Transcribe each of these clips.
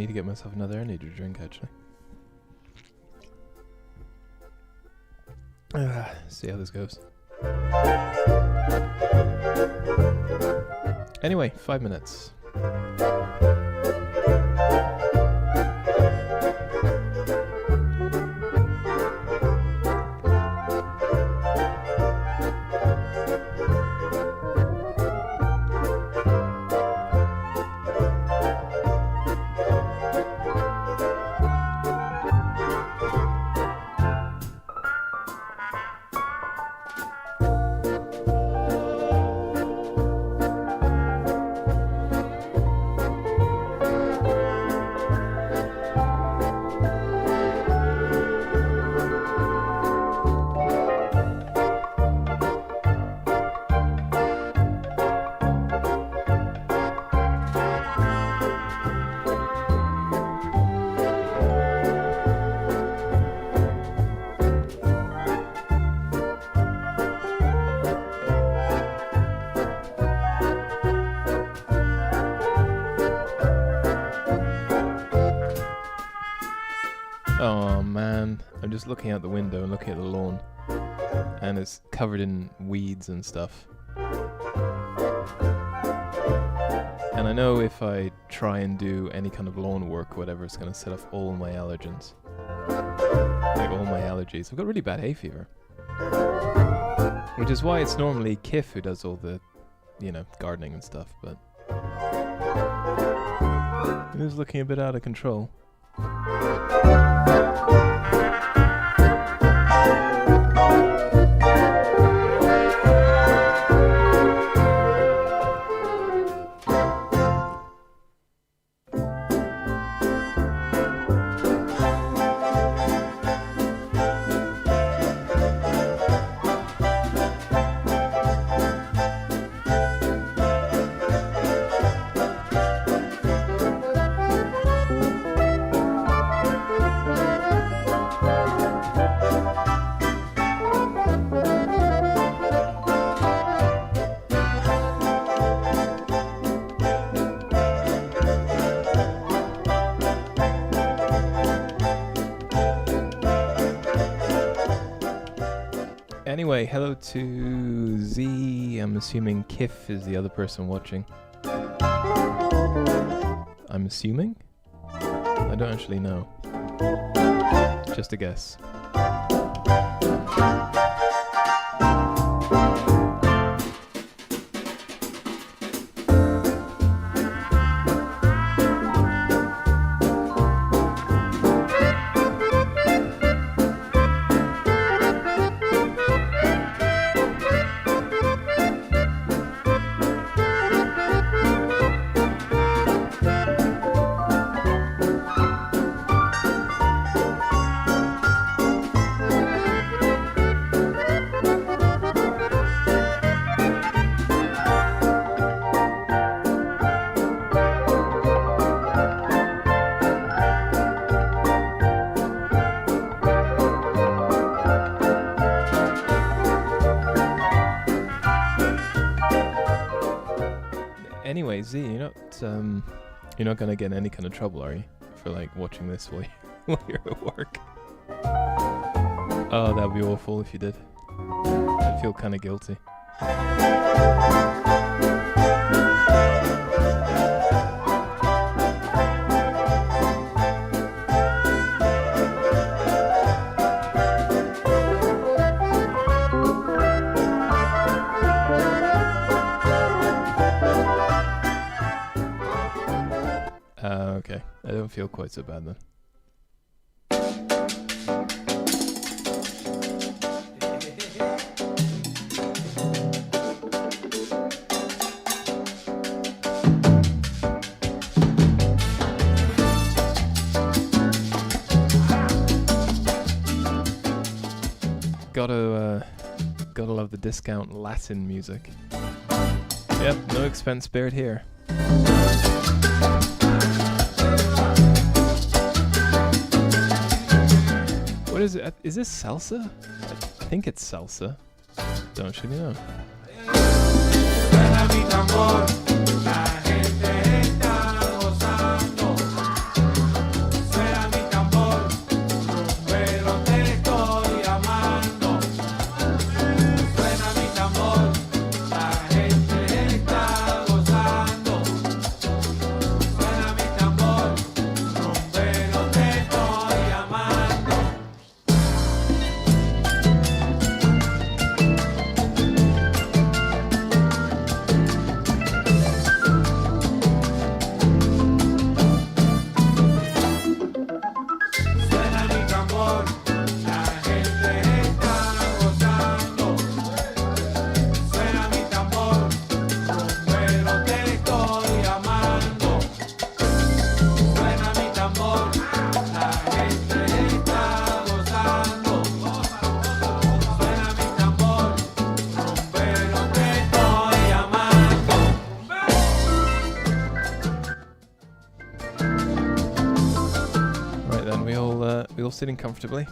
need to get myself another energy drink, actually. See how this goes. Anyway, 5 minutes. Oh man, I'm just looking out the window and looking at the lawn, and it's covered in weeds and stuff. And I know if I try and do any kind of lawn work or whatever, it's going to set off all my allergens. Like all my allergies. I've got really bad hay fever. Which is why it's normally Kif who does all the, you know, gardening and stuff, but it is looking a bit out of control. Anyway, hello to Z. I'm assuming Kif is the other person watching. I'm assuming? I don't actually know. Just a guess. Anyway, Z, you're not gonna get in any kind of trouble, are you? For like watching this while you're at work. Oh, that'd be awful if you did. I'd feel kind of guilty. Okay, I don't feel quite so bad then. Gotta love the discount Latin music. Yep, no expense spared here. What is it? Is this salsa? I think it's salsa. Don't actually know. We all sitting comfortably.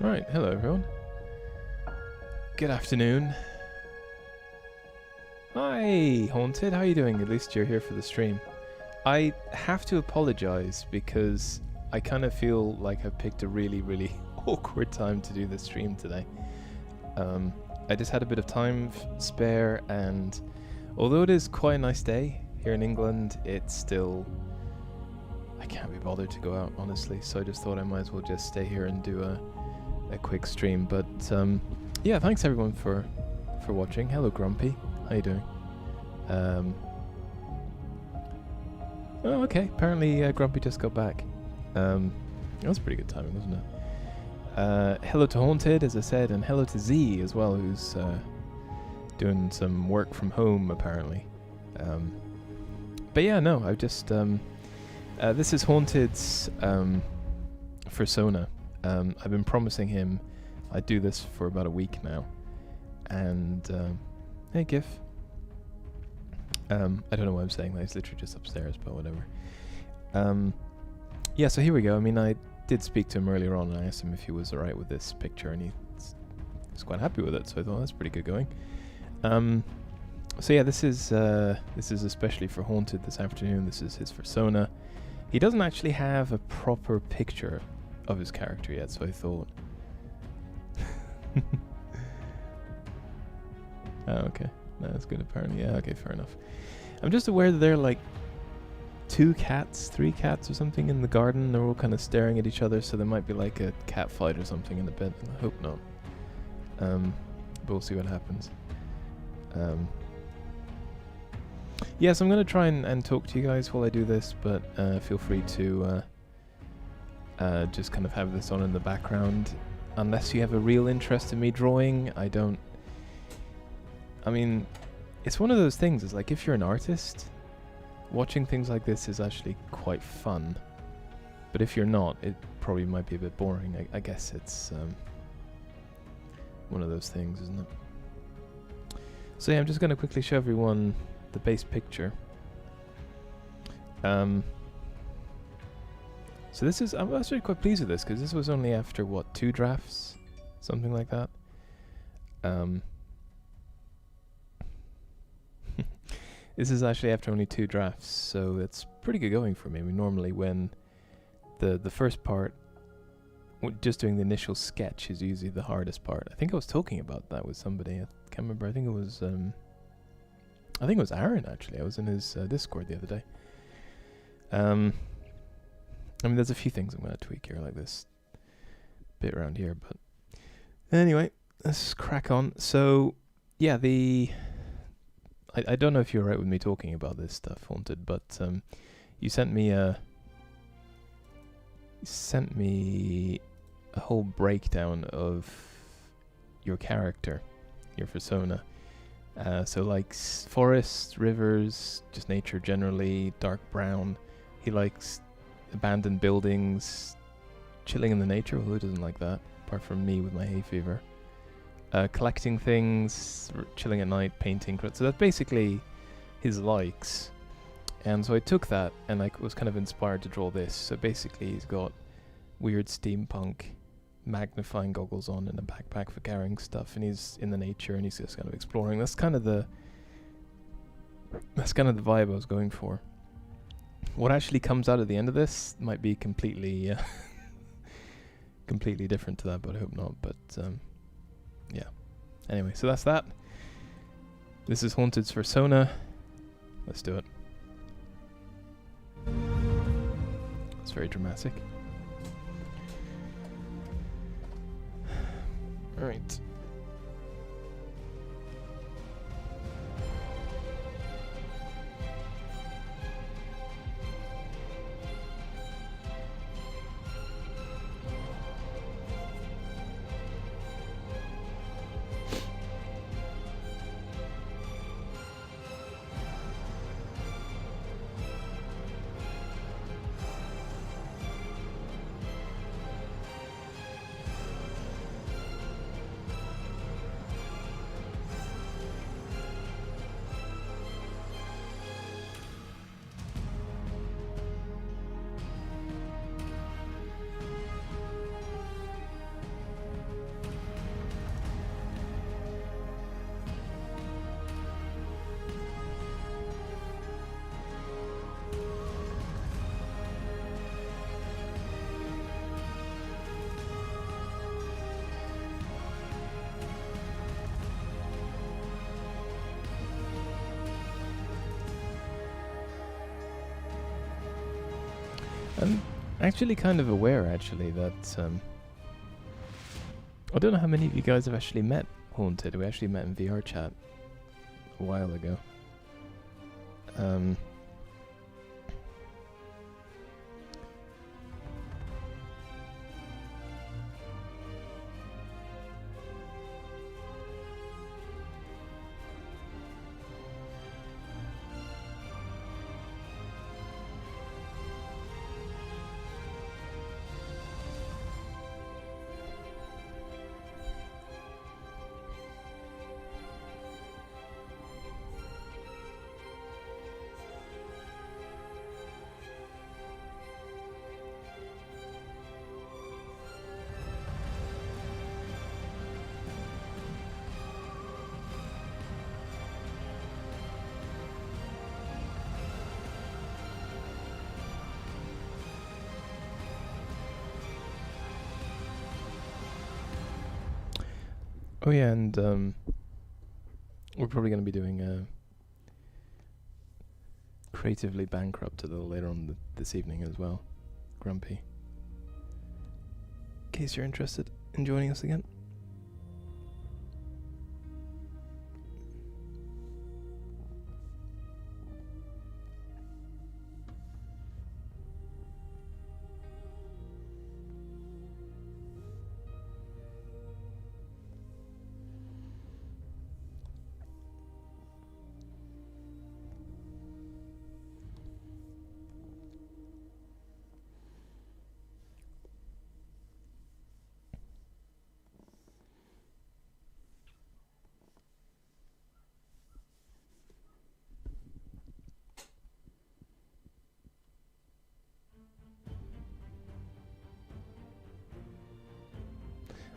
Right, hello everyone. Good afternoon. Hi, Haunted, how are you doing? At least you're here for the stream. I have to apologize because I kind of feel like I've picked a really, really awkward time to do this stream today. I just had a bit of time spare, and although it is quite a nice day here in England, it's still... I can't be bothered to go out, honestly, so I just thought I might as well just stay here and do a quick stream. But yeah, thanks everyone for watching. Hello Grumpy, how you doing? Oh, okay, apparently Grumpy just got back. That was pretty good timing, wasn't it? Hello to Haunted, as I said, and hello to Z as well, who's doing some work from home apparently. But yeah, no, I've just this is Haunted's persona. I've been promising him I'd do this for about a week now, and hey GIF. I don't know why I'm saying that, he's literally just upstairs, but whatever. Yeah, so here we go. I mean, I did speak to him earlier on, and I asked him if he was alright with this picture, and he's quite happy with it, so I thought that's pretty good going. So yeah, this is especially for Haunted this afternoon. This is his persona. He doesn't actually have a proper picture of his character yet, so I thought... Oh, okay. No, that's good apparently. Yeah, okay, fair enough. I'm just aware that there are like 3 cats or something in the garden. They're all kind of staring at each other, so there might be like a cat fight or something in a bit. I hope not. But we'll see what happens. Yeah, so I'm going to try and talk to you guys while I do this, but feel free to just kind of have this on in the background. Unless you have a real interest in me drawing, I mean, it's one of those things, it's like if you're an artist, watching things like this is actually quite fun. But if you're not, it probably might be a bit boring. I guess it's one of those things, isn't it? So yeah, I'm just going to quickly show everyone the base picture. So this is, I'm actually quite pleased with this, because this was only after, what, 2 drafts? Something like that. This is actually after only 2 drafts, so it's pretty good going for me. I mean, normally when the first part, just doing the initial sketch is usually the hardest part. I think I was talking about that with somebody. I can't remember. I think it was Aaron, actually. I was in his Discord the other day. I mean, there's a few things I'm going to tweak here, like this bit around here, but anyway, let's crack on. So, yeah, I don't know if you're right with me talking about this stuff, Haunted, but you sent me a whole breakdown of your character, your persona. So like forests, rivers, just nature generally, dark brown. He likes abandoned buildings, chilling in the nature. Well, who doesn't like that? Apart from me with my hay fever. Collecting things, chilling at night, painting. So that's basically his likes. And so I took that and I was kind of inspired to draw this. So basically he's got weird steampunk magnifying goggles on and a backpack for carrying stuff, and he's in the nature and he's just kind of exploring. That's kind of the vibe I was going for. what actually comes out at the end of this might be completely completely different to that, but I hope not. But yeah. Anyway, so that's that. This is Haunted's Persona. Let's do it. It's very dramatic. Alright. I'm actually kind of aware, that I don't know how many of you guys have actually met Haunted. We actually met in VR chat a while ago. Oh yeah, and we're probably going to be doing Creatively Bankrupt a little later on this evening as well. Grumpy. In case you're interested in joining us again.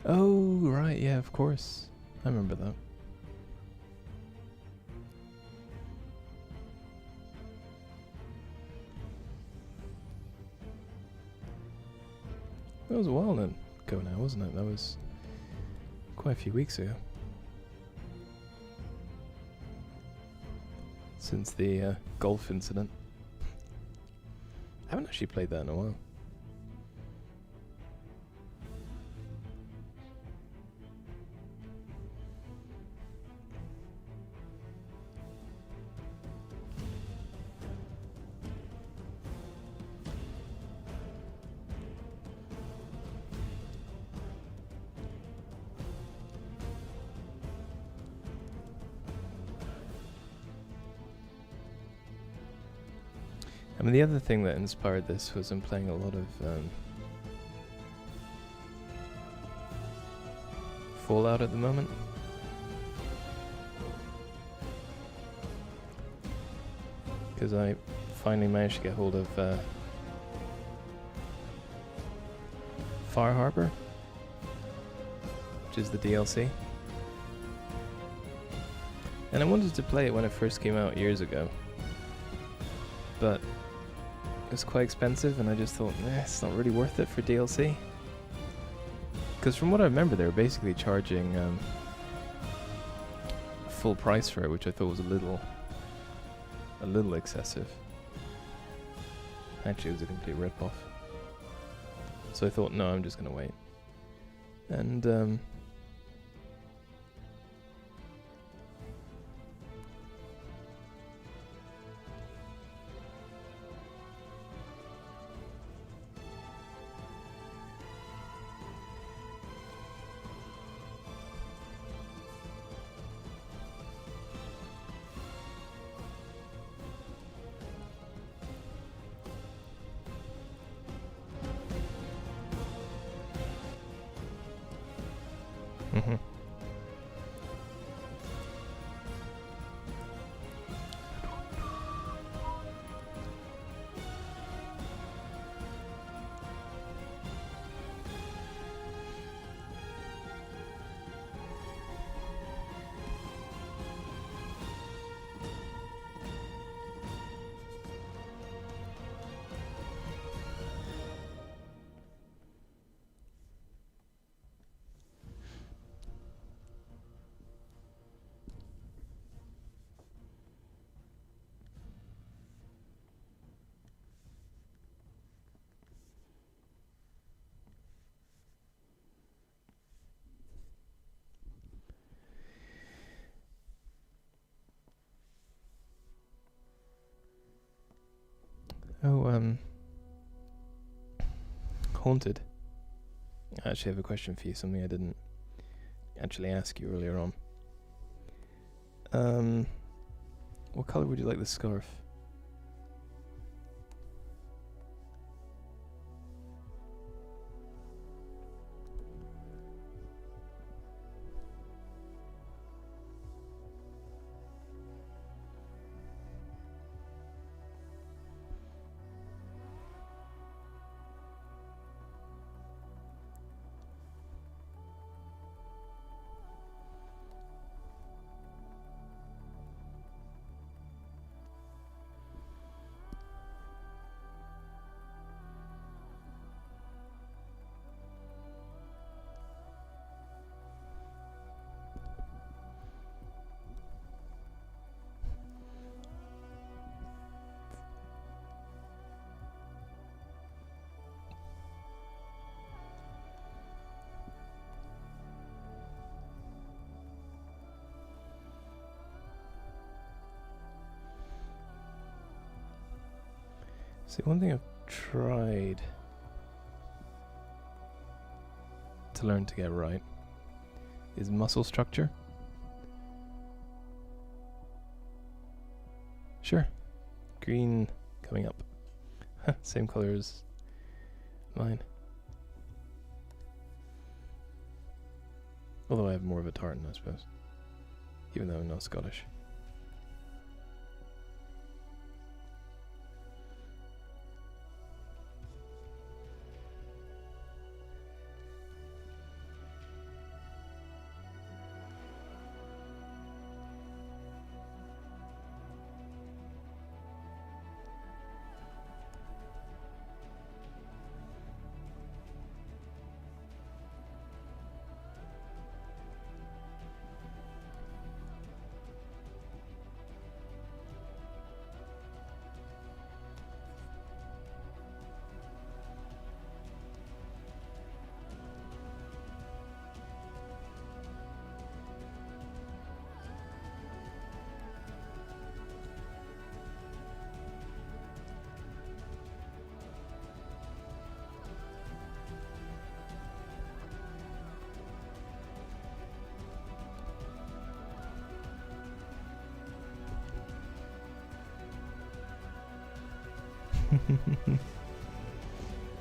Oh, right, yeah, of course. I remember that. That was a while ago now, wasn't it? That was quite a few weeks ago. Since the golf incident. I haven't actually played that in a while. I mean, the other thing that inspired this was I'm playing a lot of Fallout at the moment. Because I finally managed to get hold of Fire Harbor, which is the DLC. And I wanted to play it when it first came out years ago. But was quite expensive, and I just thought, it's not really worth it for DLC. Because from what I remember, they were basically charging full price for it, which I thought was a little excessive. Actually, it was a complete rip-off. So I thought, no, I'm just gonna wait. And mhm. Oh, Haunted. I actually have a question for you, something I didn't actually ask you earlier on. What color would you like the scarf? See, one thing I've tried to learn to get right is muscle structure. Sure. Green coming up. Same color as mine. Although I have more of a tartan, I suppose. Even though I'm not Scottish.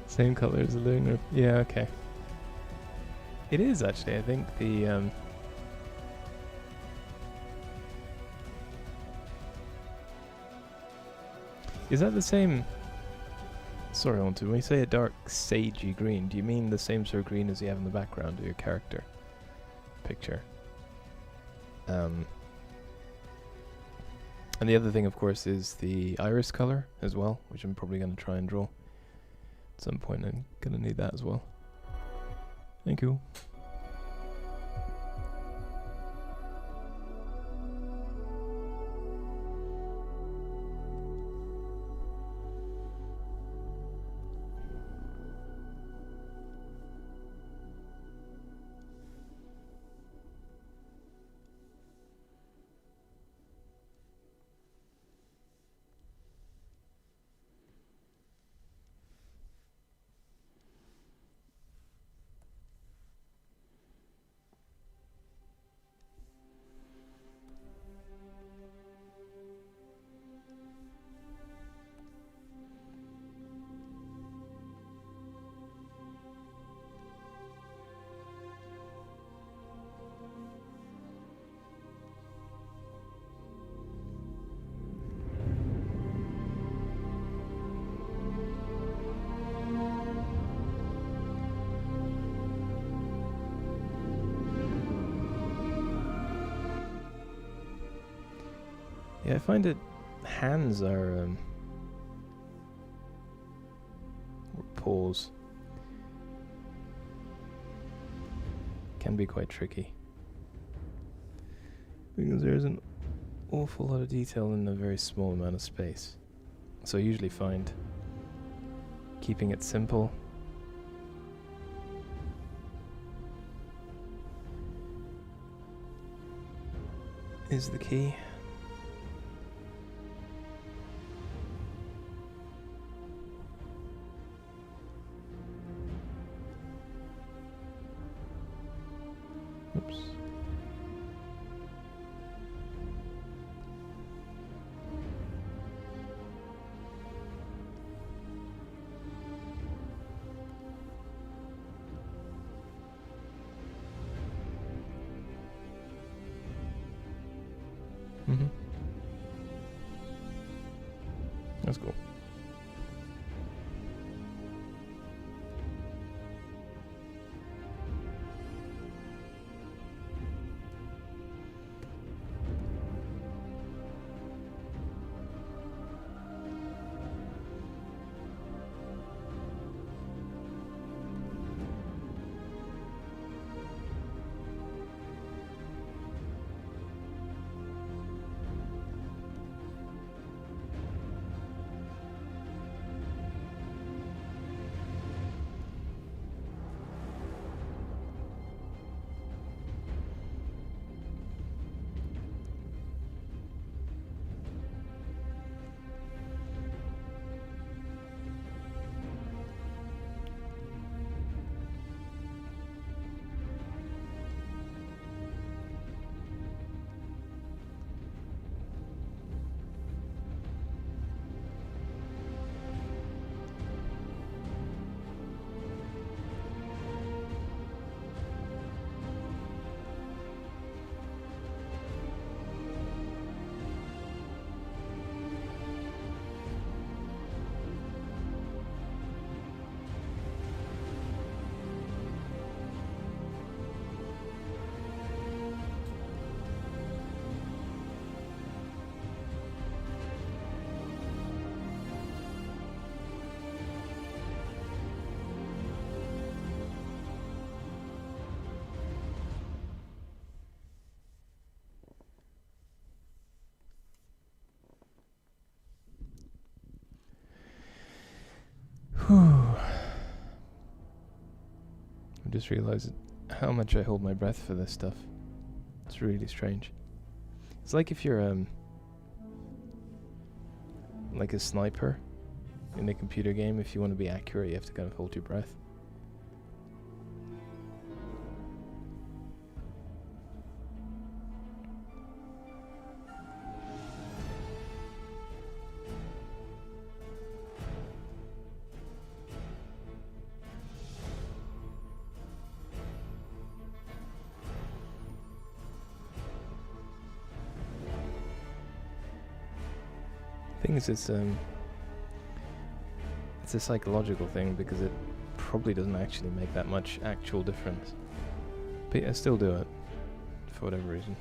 Same color as the living room. Yeah, okay. It is actually. I think the is that the same? Sorry, Onto. When you say a dark sagey green, do you mean the same sort of green as you have in the background of your character picture? And the other thing, of course, is the iris color as well, which I'm probably going to try and draw. At some point I'm going to need that as well. Thank you. Yeah, I find it hands are or paws can be quite tricky because there's an awful lot of detail in a very small amount of space. So I usually find keeping it simple is the key. Oops. Mm-hmm. That's cool. I just realized how much I hold my breath for this stuff. It's really strange. It's like if you're like a sniper in a computer game. If you want to be accurate, you have to kind of hold your breath. Thing is, it's a psychological thing because it probably doesn't actually make that much actual difference. But I still do it for whatever reason.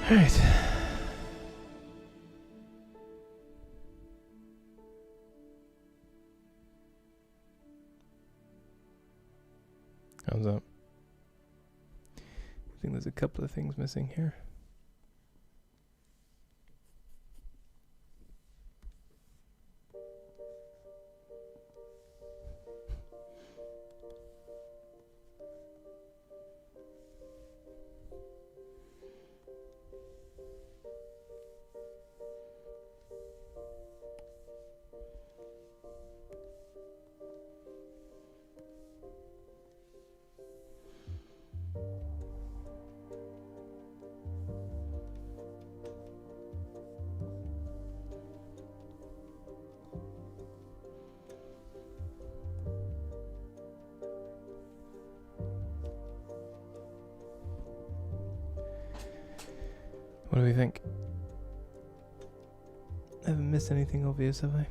Alright. How's that? I think there's a couple of things missing here. What do we think? I haven't missed anything obvious, have I?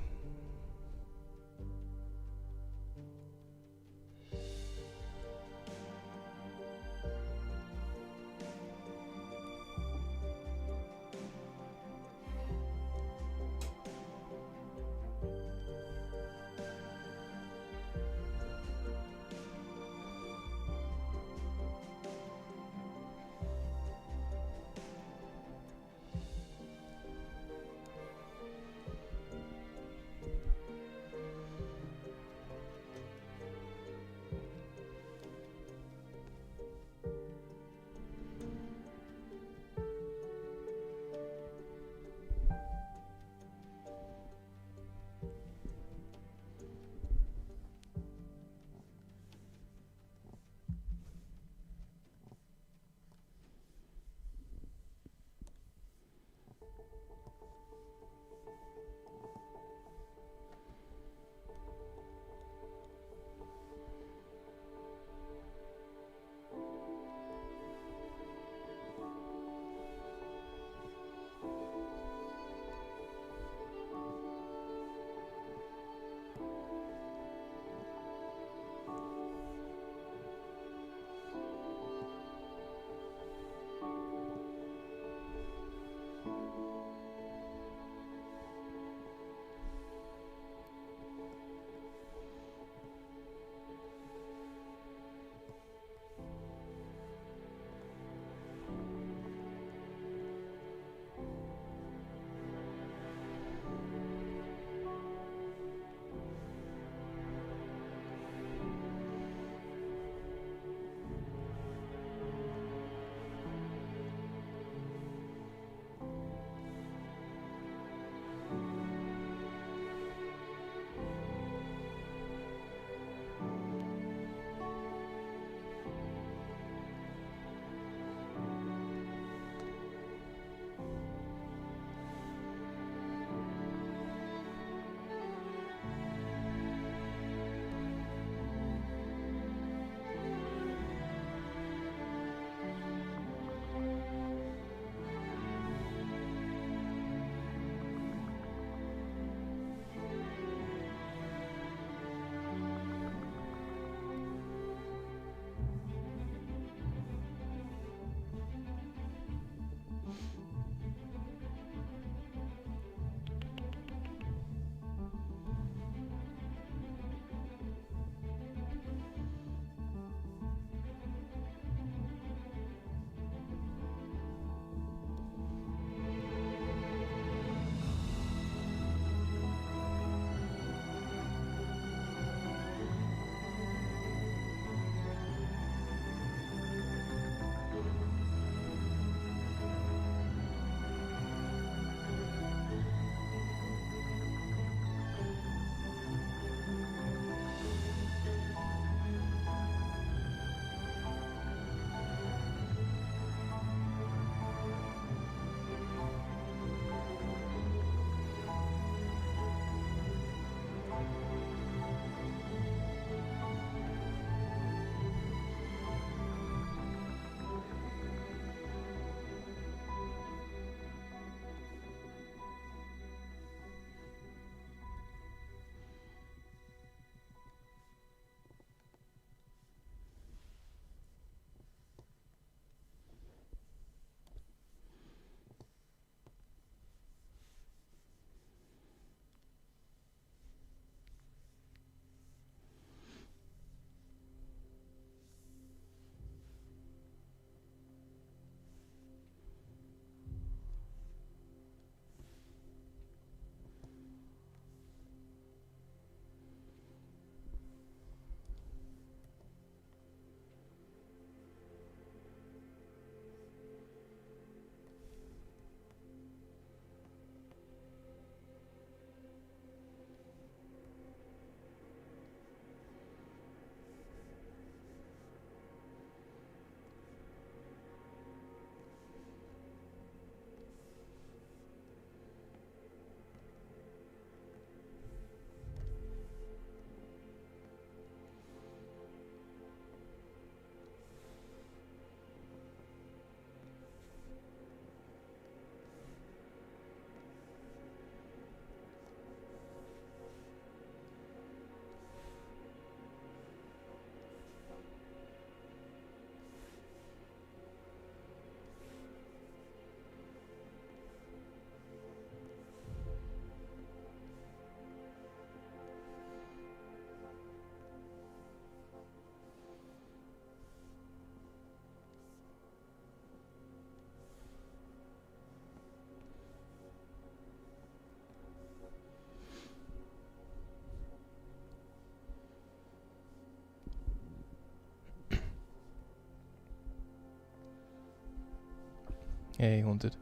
Hey, Haunted.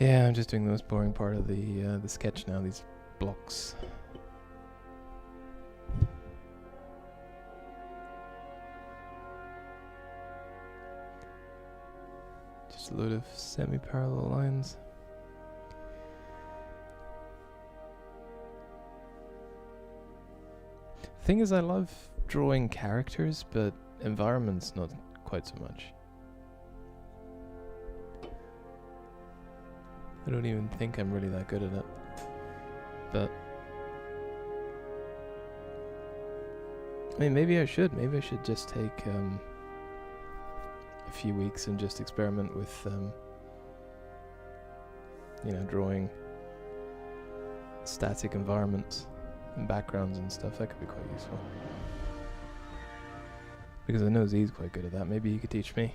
Yeah, I'm just doing the most boring part of the sketch now, these blocks. Just a load of semi-parallel lines. Thing is, I love drawing characters, but environments not quite so much. I don't even think I'm really that good at it. But I mean, maybe I should. Maybe I should just take a few weeks and just experiment with drawing static environments and backgrounds and stuff. That could be quite useful. Because I know Z's quite good at that. Maybe he could teach me.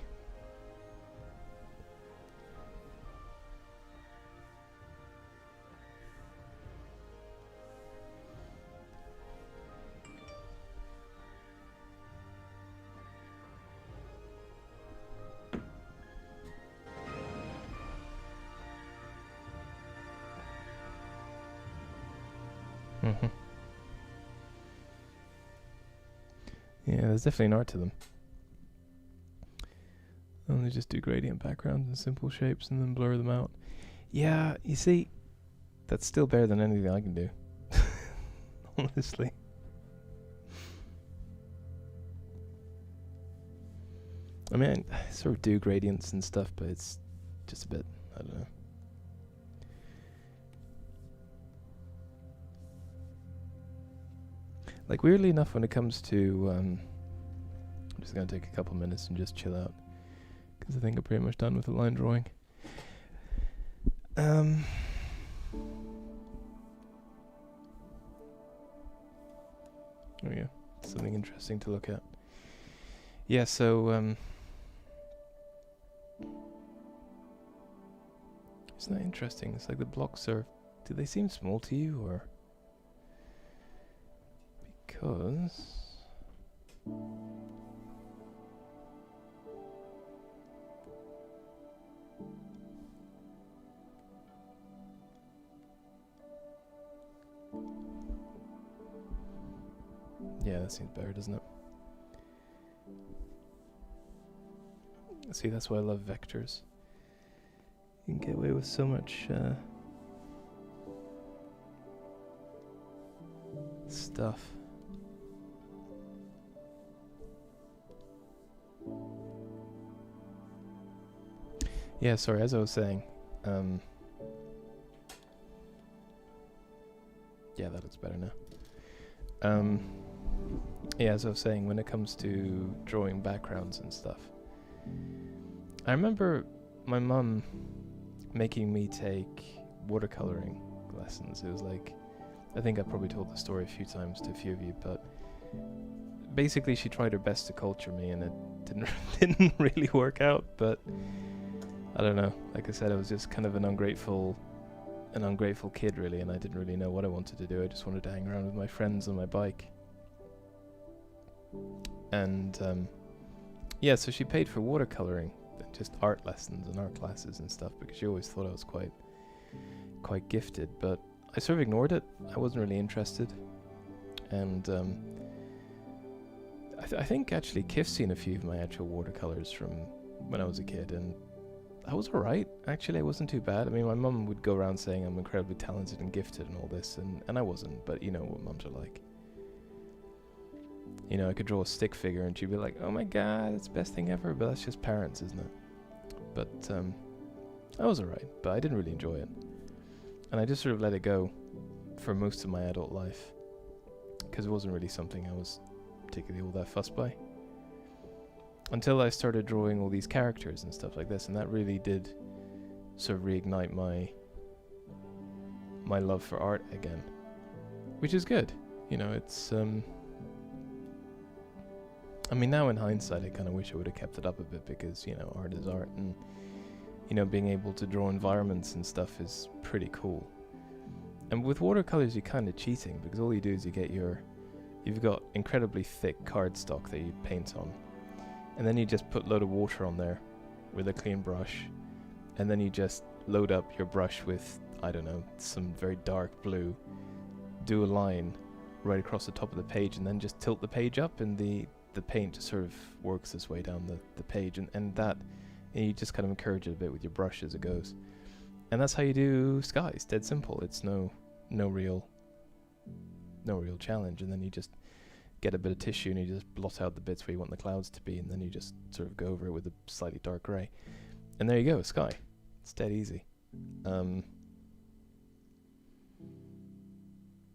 Mm-hmm. Yeah, there's definitely an art to them. Only just do gradient backgrounds and simple shapes and then blur them out. Yeah, you see, that's still better than anything I can do. Honestly. I mean, I sort of do gradients and stuff, but it's just a bit, I don't know. Like, weirdly enough, when it comes to, I'm just going to take a couple minutes and just chill out, because I think I'm pretty much done with the line drawing. Oh yeah, something interesting to look at. Yeah, so, isn't that interesting? It's like the blocks are, do they seem small to you, or? Because yeah, that seems better, doesn't it? See, that's why I love vectors. You can get away with so much stuff. Yeah, sorry, as I was saying, yeah, that looks better now. Yeah, as I was saying, when it comes to drawing backgrounds and stuff, I remember my mum making me take watercoloring lessons. It was like, I think I probably told the story a few times to a few of you, but basically she tried her best to culture me, and it didn't really work out, but I don't know. Like I said, I was just kind of an ungrateful kid, really, and I didn't really know what I wanted to do. I just wanted to hang around with my friends on my bike. And yeah, so she paid for watercoloring, just art lessons and art classes and stuff, because she always thought I was quite gifted, but I sort of ignored it. I wasn't really interested. And I think actually Kif's seen a few of my actual watercolors from when I was a kid, and I was alright. Actually, I wasn't too bad. I mean, my mum would go around saying I'm incredibly talented and gifted and all this, and I wasn't, but you know what mums are like. You know, I could draw a stick figure and she'd be like, oh my god, it's the best thing ever, but that's just parents, isn't it? But I was alright, but I didn't really enjoy it. And I just sort of let it go for most of my adult life, because it wasn't really something I was particularly all that fussed by. Until I started drawing all these characters and stuff like this, and that really did sort of reignite my love for art again, which is good. You know, it's I mean, now in hindsight, I kind of wish I would have kept it up a bit, because, you know, art is art, and, you know, being able to draw environments and stuff is pretty cool. And with watercolors, you're kind of cheating, because all you do is you've got incredibly thick cardstock that you paint on, and then you just put a load of water on there with a clean brush, and then you just load up your brush with, I don't know, some very dark blue, do a line right across the top of the page, and then just tilt the page up, and the paint just sort of works its way down the page, and you just kind of encourage it a bit with your brush as it goes. And that's how you do skies. Dead simple. It's no real challenge. And then you just get a bit of tissue and you just blot out the bits where you want the clouds to be, and then you just sort of go over it with a slightly dark grey. And there you go, a sky. It's dead easy.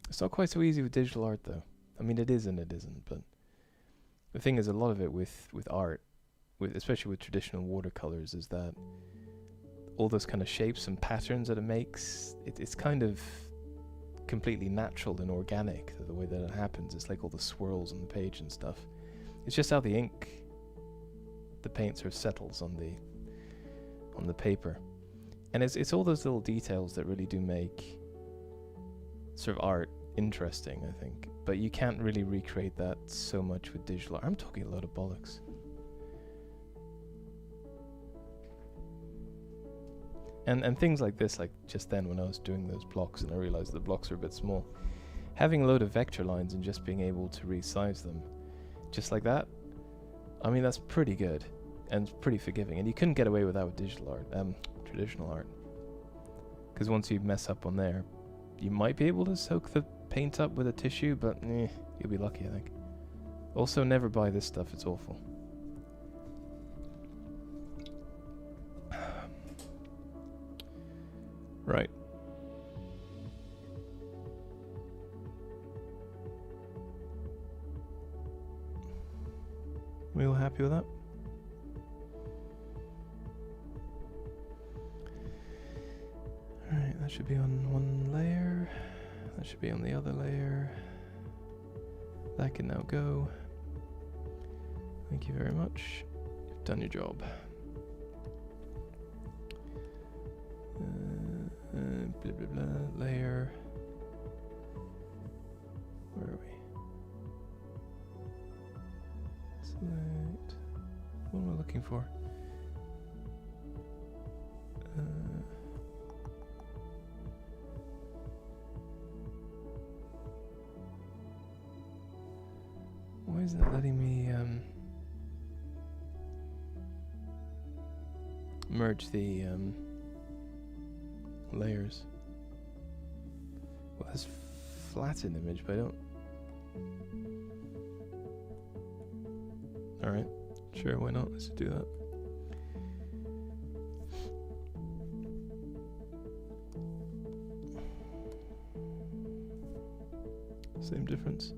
It's not quite so easy with digital art though. I mean, it is and it isn't, but the thing is, a lot of it with art, especially with traditional watercolors, is that all those kind of shapes and patterns that it makes, it's kind of completely natural and organic, the way that it happens. It's like all the swirls on the page and stuff. It's just how the paint sort of settles on the paper. And it's all those little details that really do make sort of art interesting, I think. But you can't really recreate that so much with digital art. I'm talking a load of bollocks. And things like this, like just then when I was doing those blocks and I realized the blocks were a bit small, having a load of vector lines and just being able to resize them just like that, I mean, that's pretty good and pretty forgiving. And you couldn't get away with that with digital art, traditional art. Because once you mess up on there, you might be able to soak the paint up with a tissue, but you'll be lucky, I think. Also, never buy this stuff, it's awful. Right. We all happy with that? Alright, that should be on one layer. That should be on the other layer. That can now go. Thank you very much. You've done your job. Blah blah blah. Layer. Where are we? Select. What am I looking for? Why isn't it letting me merge the layers? Well, that's flatten image, but I don't. Alright, sure, why not? Let's do that. Same difference.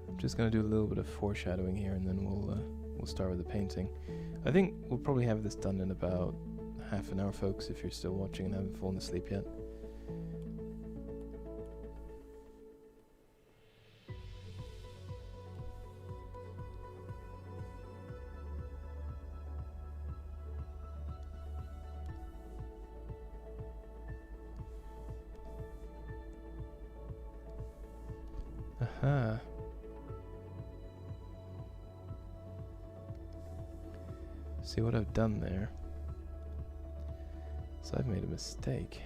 I'm just gonna do a little bit of foreshadowing here, and then we'll start with the painting. I think we'll probably have this done in about half an hour, folks, if you're still watching and haven't fallen asleep yet. Aha. See what I've done there? So I've made a mistake.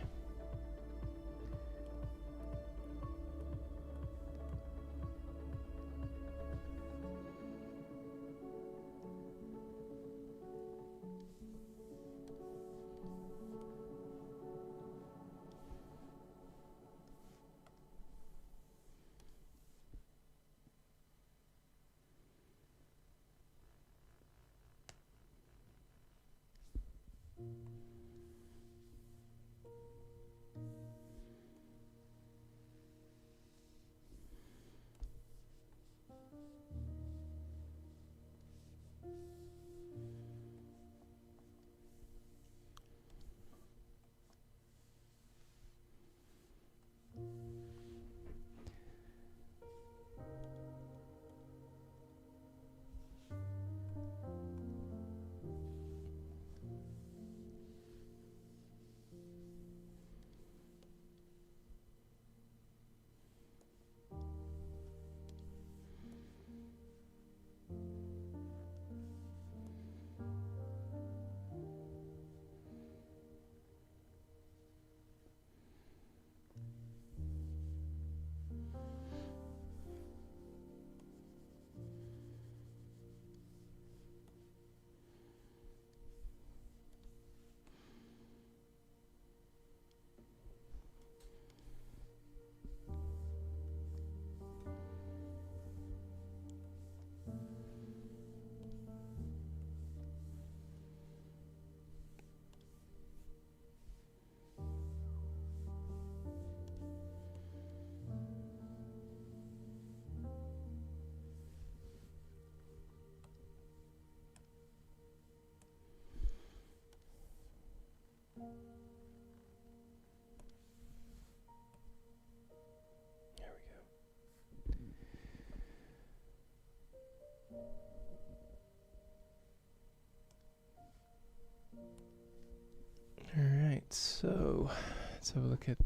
so let's have a look at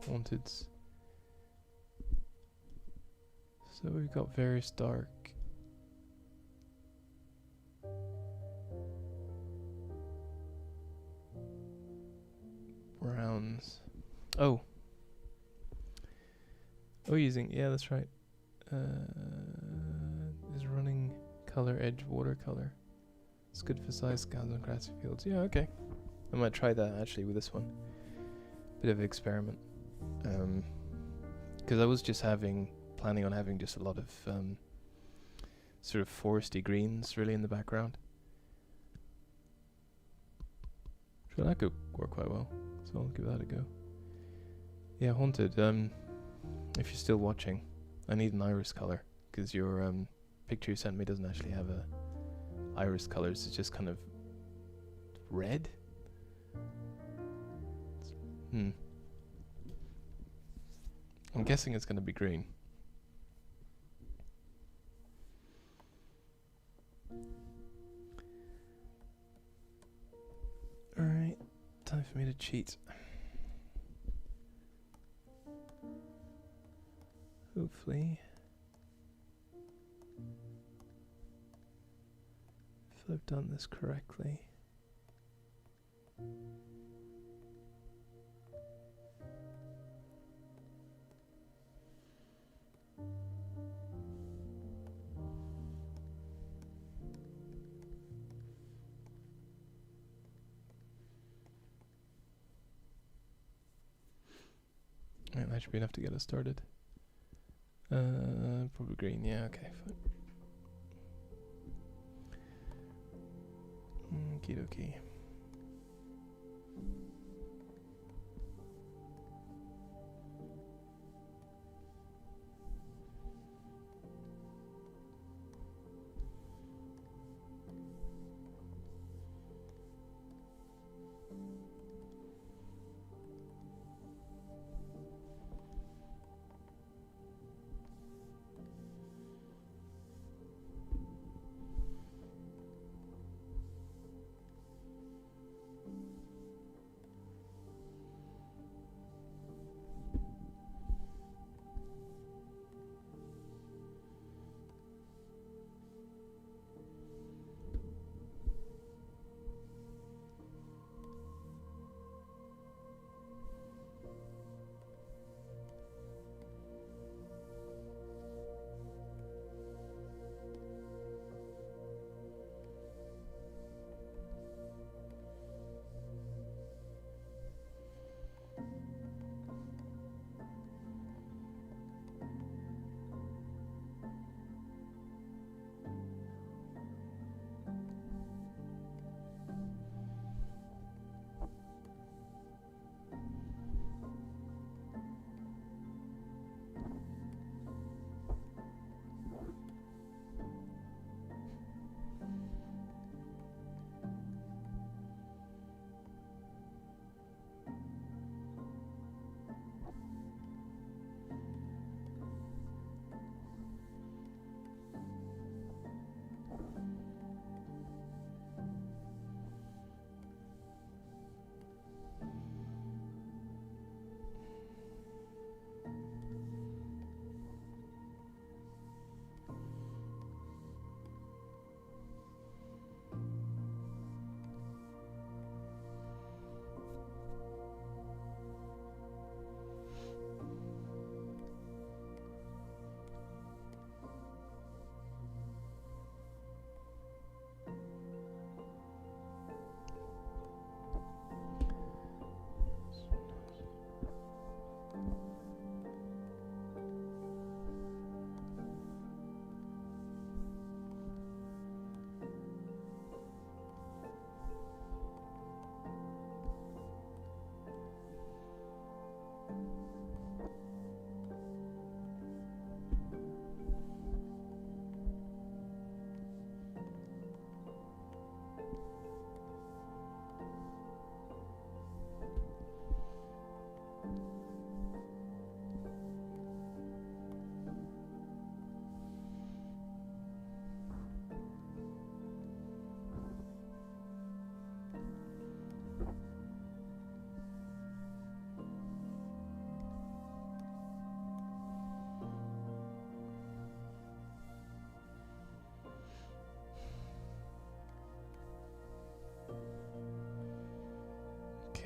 Haunteds. So we've got various dark browns. Oh, using, yeah, that's right. Is running color edge watercolor. It's good for size scans on grassy fields. Yeah, okay. I might try that actually with this one. Bit of an experiment. Because I was just planning on having just a lot of sort of foresty greens really in the background. So that could work quite well. So I'll give that a go. Yeah, Haunted. If you're still watching, I need an iris color because your picture you sent me doesn't actually have a iris colors. It's just kind of red. I'm guessing it's going to be green. Alright, time for me to cheat. Hopefully. If I've done this correctly. Right, that should be enough to get us started. Probably green, yeah, okay, fine. Okie dokie.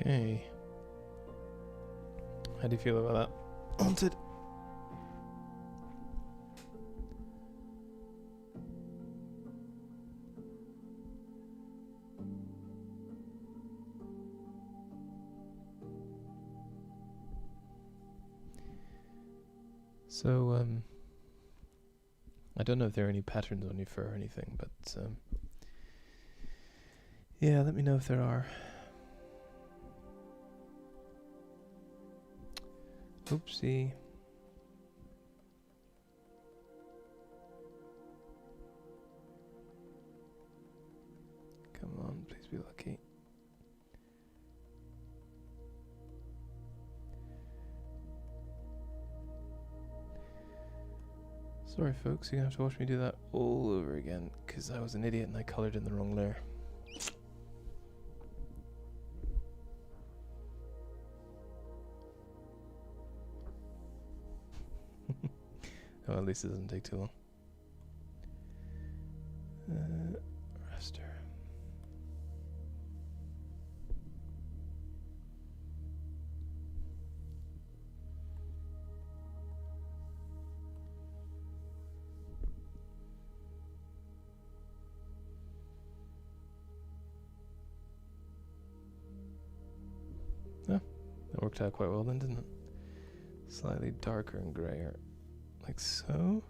Okay. How do you feel about that? Haunted. So, I don't know if there are any patterns on your fur or anything, but, yeah, let me know if there are. Oopsie. Come on, please be lucky. Sorry folks, you're gonna have to watch me do that all over again, because I was an idiot and I colored in the wrong layer. Oh, at least it doesn't take too long. Raster. Oh, that worked out quite well then, didn't it? Slightly darker and grayer, like so.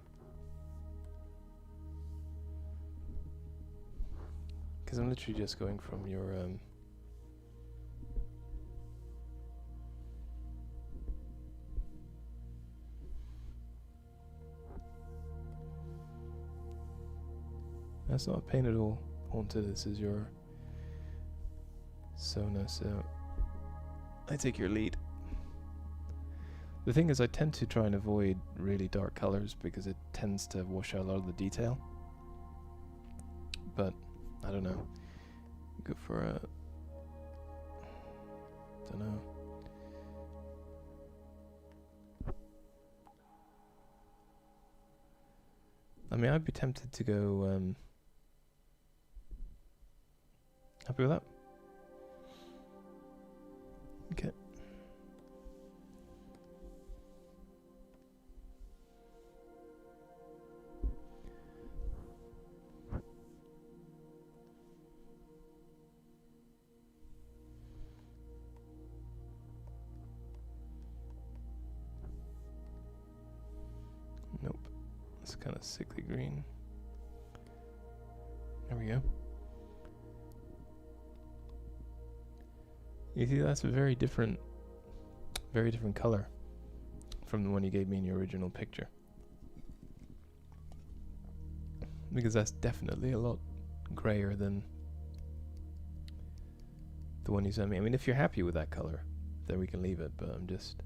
Because I'm literally just going from your that's not a pain at all, Haunted. This is your Sona, so I take your lead. The thing is, I tend to try and avoid really dark colors because it tends to wash out a lot of the detail. But I don't know. Go for a. Don't know. I mean, I'd be tempted to go. Happy with that? Okay. Nope. It's kind of sickly green. There we go. You see, that's a very different color from the one you gave me in your original picture. Because that's definitely a lot grayer than the one you sent me. I mean, if you're happy with that color, then we can leave it, but I'm just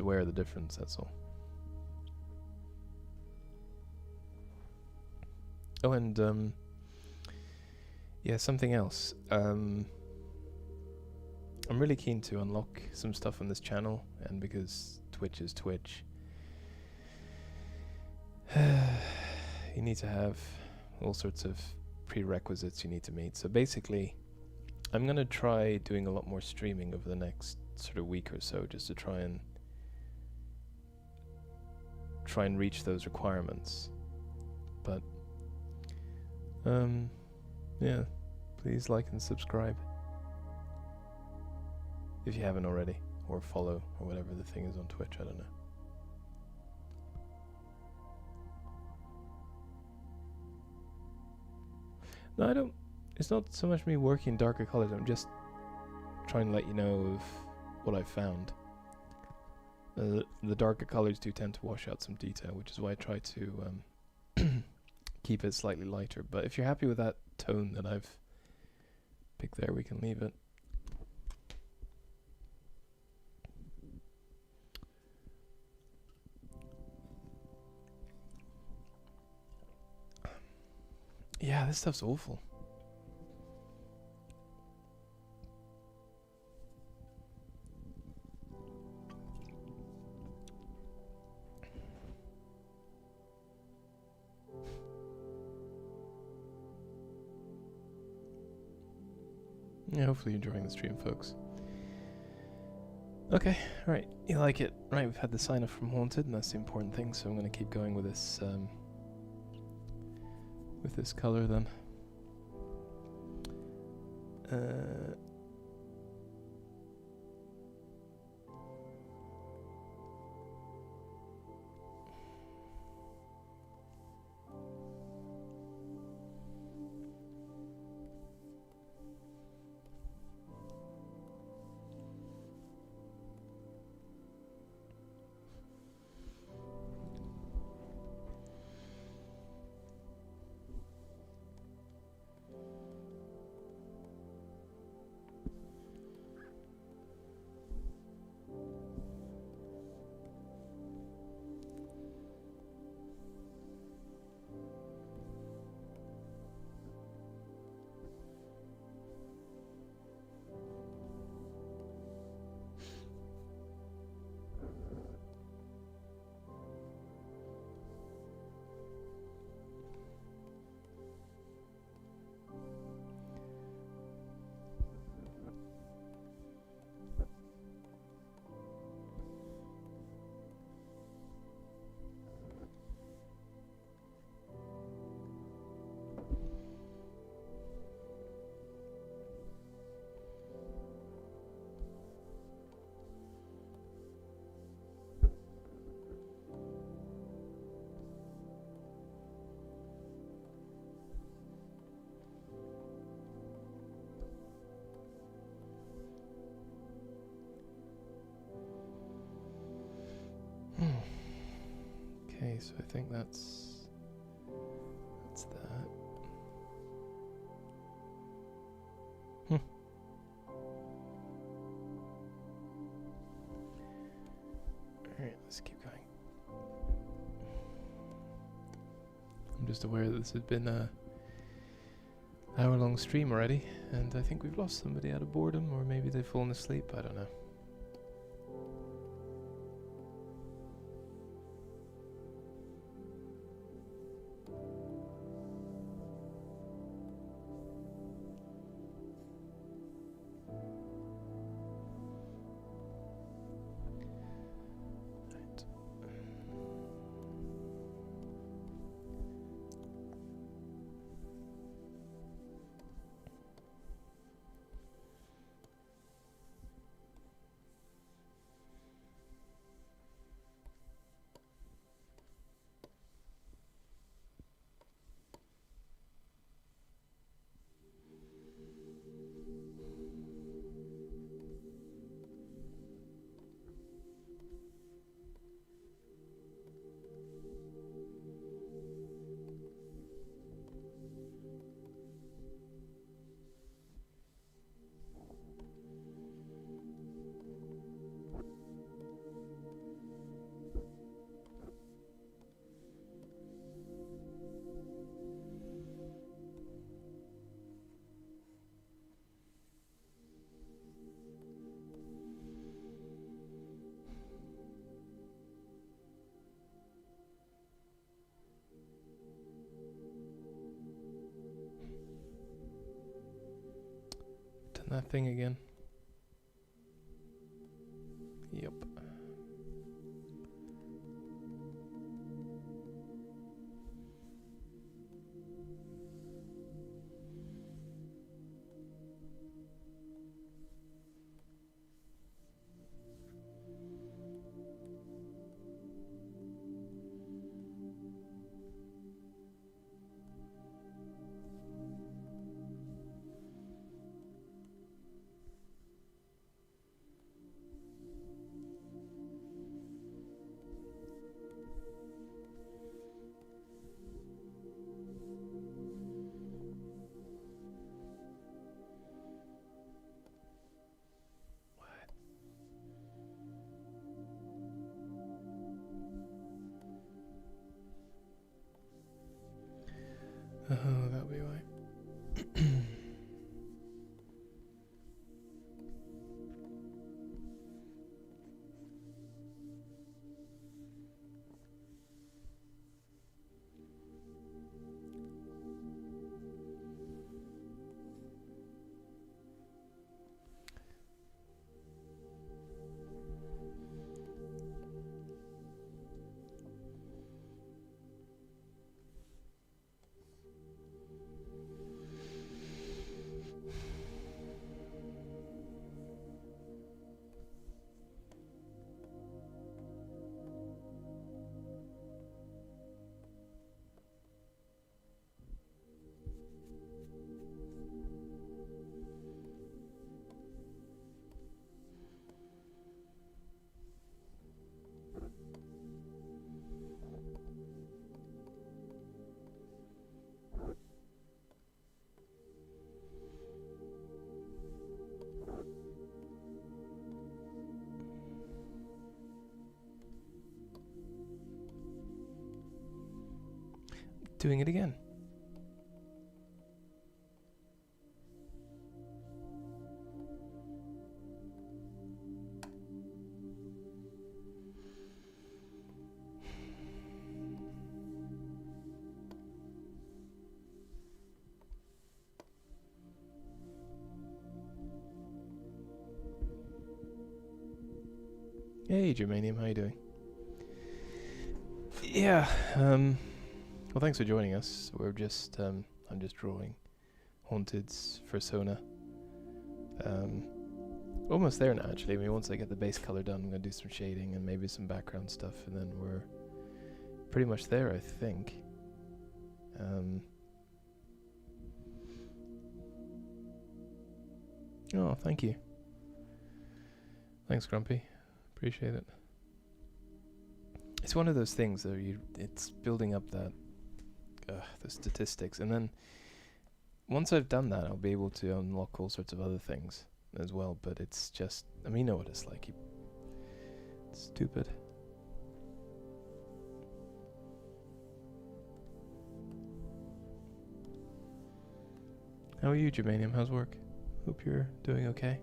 aware of the difference, that's all. Oh, and yeah, something else. I'm really keen to unlock some stuff on this channel, and because Twitch is Twitch, you need to have all sorts of prerequisites you need to meet. So basically, I'm going to try doing a lot more streaming over the next sort of week or so, just to try and reach those requirements. But yeah, please like and subscribe if you haven't already, or follow, or whatever the thing is on Twitch, I don't know. No, I don't, it's not so much me working darker colors, I'm just trying to let you know of what I've found. The darker colors do tend to wash out some detail, which is why I try to keep it slightly lighter. But if you're happy with that tone that I've picked there, we can leave it. Yeah, this stuff's awful. Yeah, hopefully you're enjoying the stream, folks. Okay, right, you like it. Right, we've had the sign off from Haunted, and that's the important thing, so I'm going to keep going with this colour then. Okay, so I think that's that. Alright, let's keep going. I'm just aware that this has been a hour-long stream already, and I think we've lost somebody out of boredom, or maybe they've fallen asleep, I don't know. Done that thing again. Yep. Oh, that'll be why. doing it again. Hey Germanium, how you doing? Yeah, well thanks for joining us. We're just, I'm just drawing Haunted's Persona. Almost there now actually. I mean, once I get the base color done, I'm gonna do some shading and maybe some background stuff, and then we're pretty much there, I think. Oh, thank you. Thanks, Grumpy. Appreciate it. It's one of those things that it's building up that the statistics, and then once I've done that, I'll be able to unlock all sorts of other things as well. But it's just, I mean, you know what it's like. It's stupid. How are you, Germanium? How's work? Hope you're doing okay.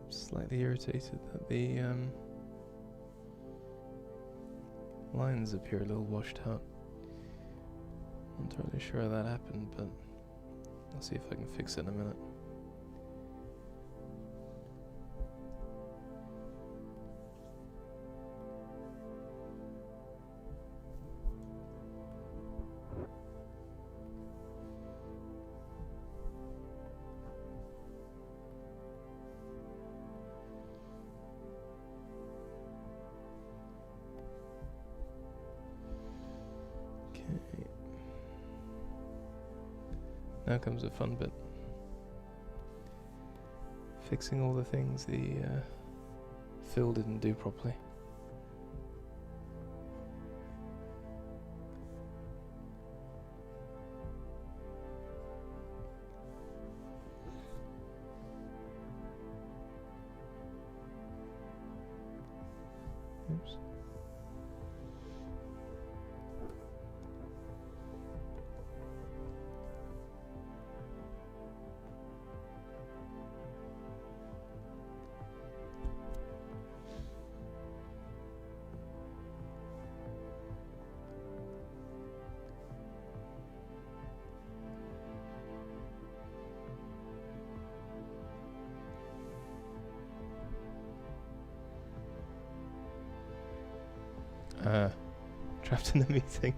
Slightly irritated that the lines appear a little washed out. Not entirely sure how that happened, but I'll see if I can fix it in a minute. Now comes the fun bit. Fixing all the things the fill didn't do properly. Oops. Trapped in the meeting.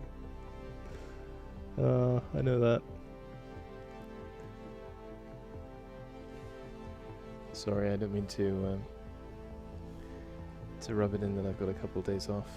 I know that. Sorry, I don't mean to rub it in that I've got a couple of days off.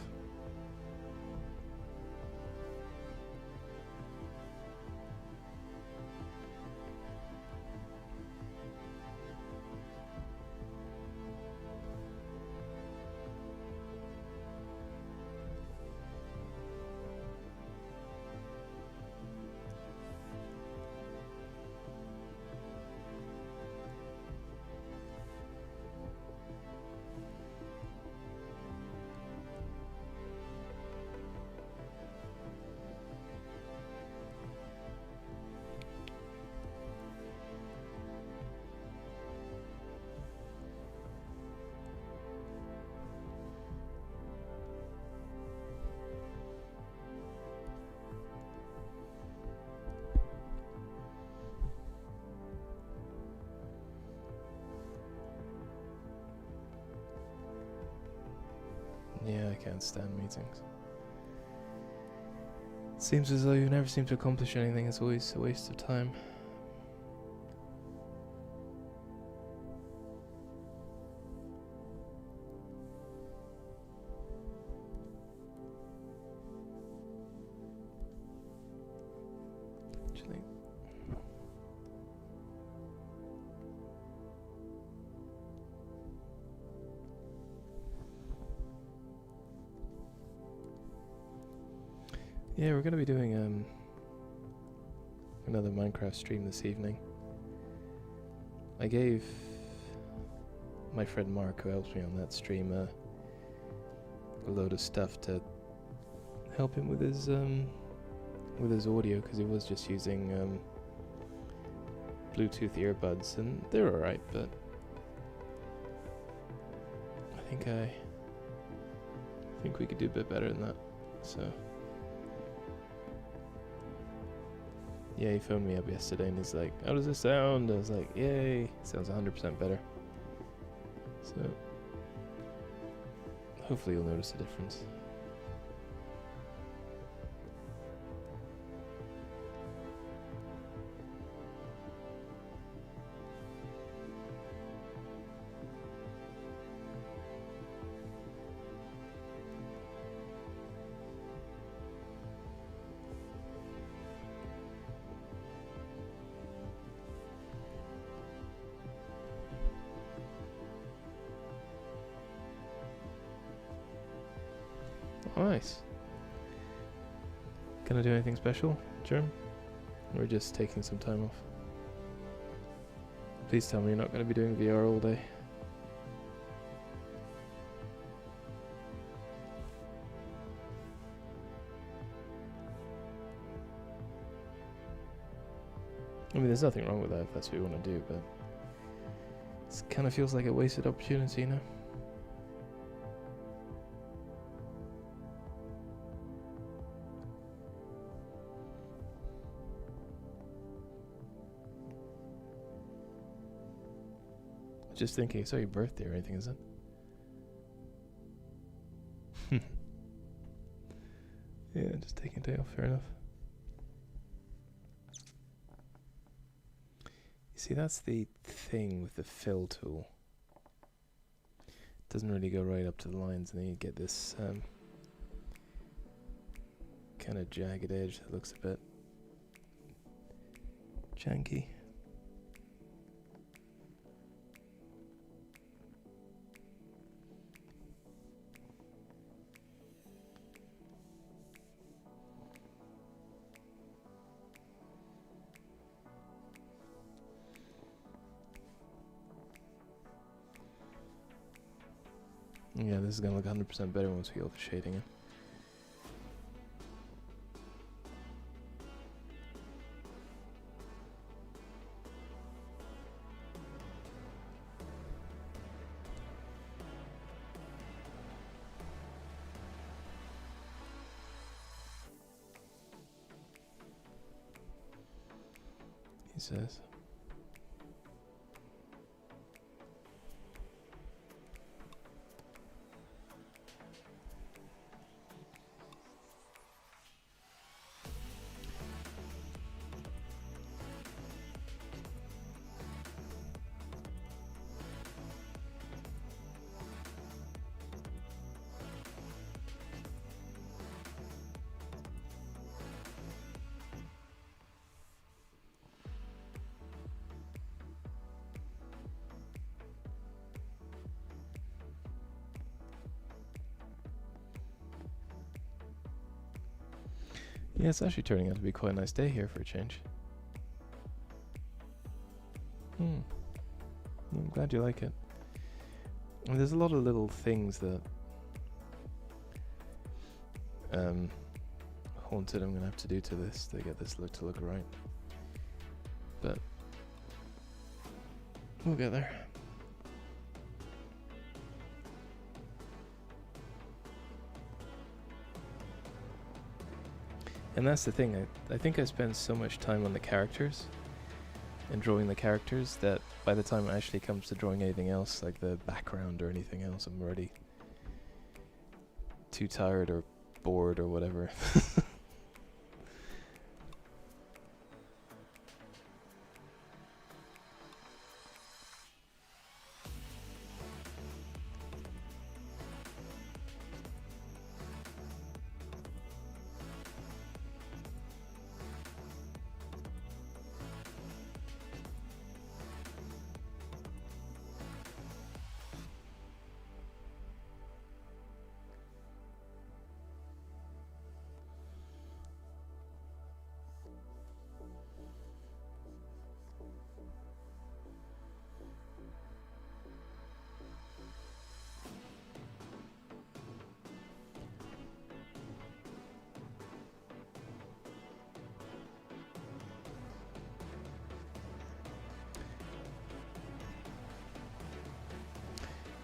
Yeah, I can't stand meetings. It seems as though you never seem to accomplish anything. It's always a waste of time. Actually, Yeah, we're gonna be doing another Minecraft stream this evening. I gave my friend Mark, who helps me on that stream, a load of stuff to help him with his audio, because he was just using Bluetooth earbuds, and they're alright, but I think we could do a bit better than that. So yeah, he phoned me up yesterday and he's like, "How does this sound?" I was like, "Yay, sounds 100% better." So hopefully you'll notice a difference. Nice. Gonna do anything special, Germ? Or just taking some time off? Please tell me you're not gonna be doing VR all day. I mean, there's nothing wrong with that if that's what you want to do, but it kind of feels like a wasted opportunity, you know? Just thinking, it's not your birthday or anything, is it? Yeah, just taking a day off, fair enough. You see, that's the thing with the fill tool. It doesn't really go right up to the lines, and then you get this kind of jagged edge that looks a bit janky. Yeah, this is gonna look 100% better once we get all the shading in. He says. Yeah, it's actually turning out to be quite a nice day here for a change. I'm glad you like it. I mean, there's a lot of little things that Haunted I'm gonna have to do to this to get this look to look right. But we'll get there. And that's the thing, I think I spend so much time on the characters and drawing the characters that by the time it actually comes to drawing anything else, like the background or anything else, I'm already too tired or bored or whatever.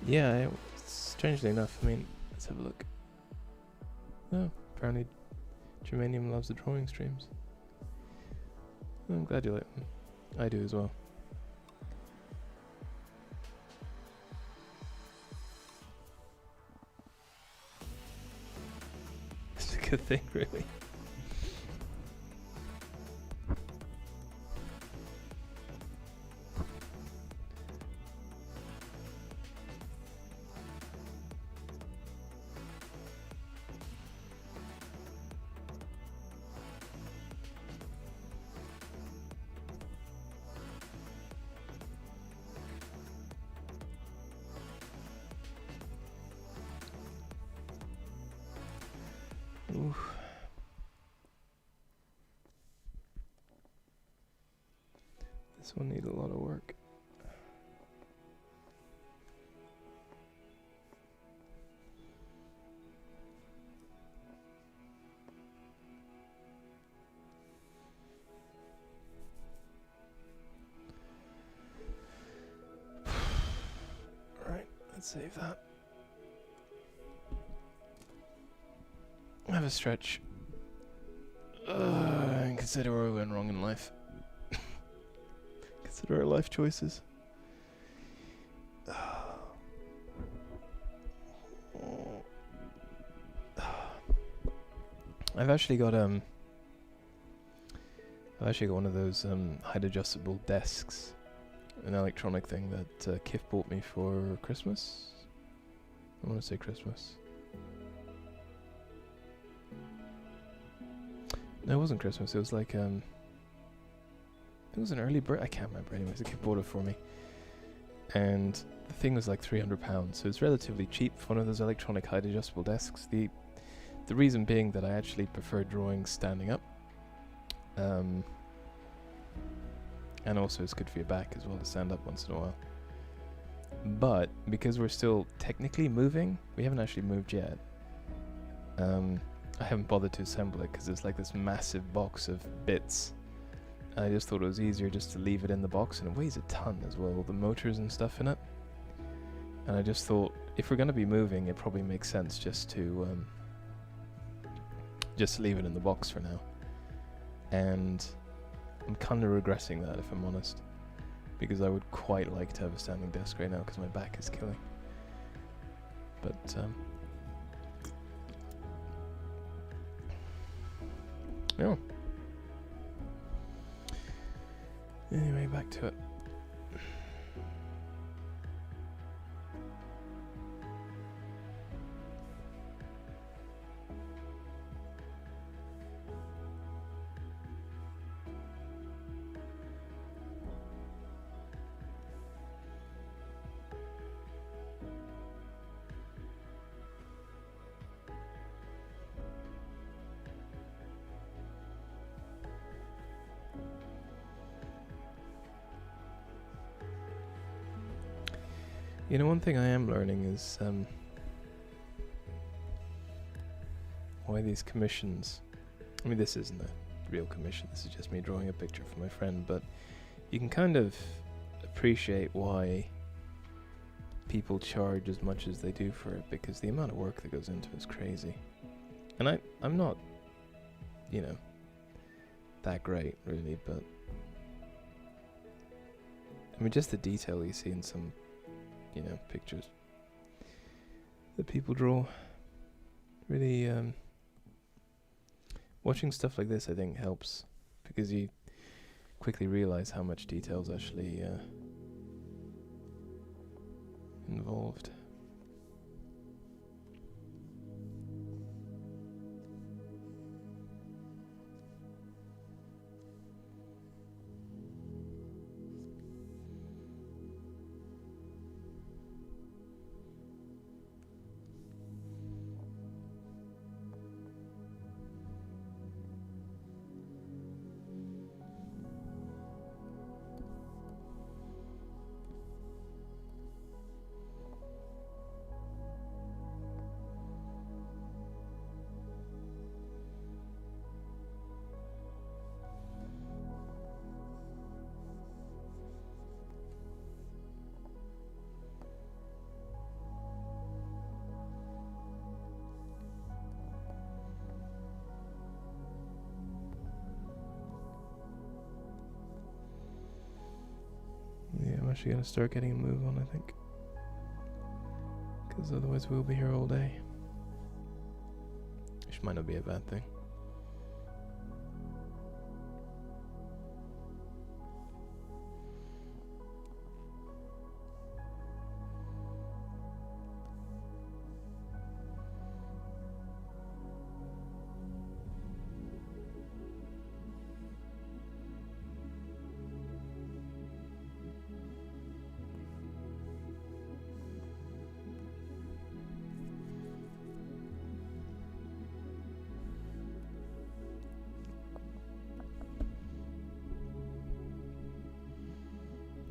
Yeah, strangely enough, I mean, let's have a look. Oh, apparently Germanium loves the drawing streams. I'm glad you like them. I do as well. It's a good thing, really. Oof. This one needs a lot of work. Right, let's save that. Have a stretch. And consider where we went wrong in life. Consider our life choices. I've actually got one of those height adjustable desks, an electronic thing that Kif bought me for Christmas. I want to say Christmas. No, it wasn't Christmas. It was like it was an early birth. I can't remember. Anyways, the kid bought it for me, and the thing was like £300. So it's relatively cheap for one of those electronic height adjustable desks. The reason being that I actually prefer drawing standing up, and also it's good for your back as well to stand up once in a while. But because we're still technically moving, we haven't actually moved yet. I haven't bothered to assemble it because it's like this massive box of bits. And I just thought it was easier just to leave it in the box, and it weighs a ton as well, all the motors and stuff in it. And I just thought, if we're going to be moving, it probably makes sense just to leave it in the box for now. And I'm kind of regretting that, if I'm honest, because I would quite like to have a standing desk right now because my back is killing. But yeah. Anyway, back to it. You know, one thing I am learning is why these commissions... I mean, this isn't a real commission, this is just me drawing a picture for my friend, but you can kind of appreciate why people charge as much as they do for it, because the amount of work that goes into it is crazy. And I'm not, you know, that great, really, but... I mean, just the detail you see in some... you know, pictures that people draw. Really, watching stuff like this, I think, helps, because you quickly realize how much detail's actually involved. actually going to start getting a move on, I think. Because otherwise we'll be here all day. Which might not be a bad thing.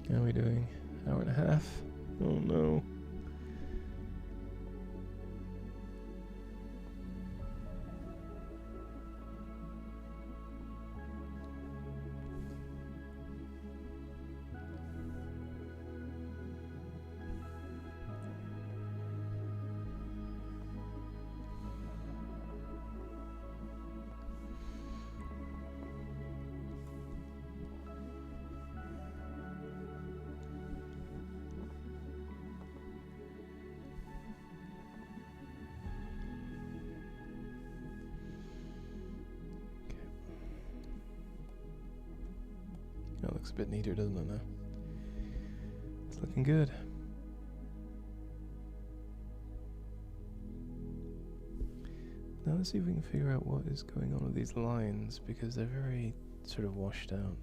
How are we doing? Hour and a half? Oh no. That looks a bit neater, doesn't it now? It's looking good. Now let's see if we can figure out what is going on with these lines, because they're very sort of washed out.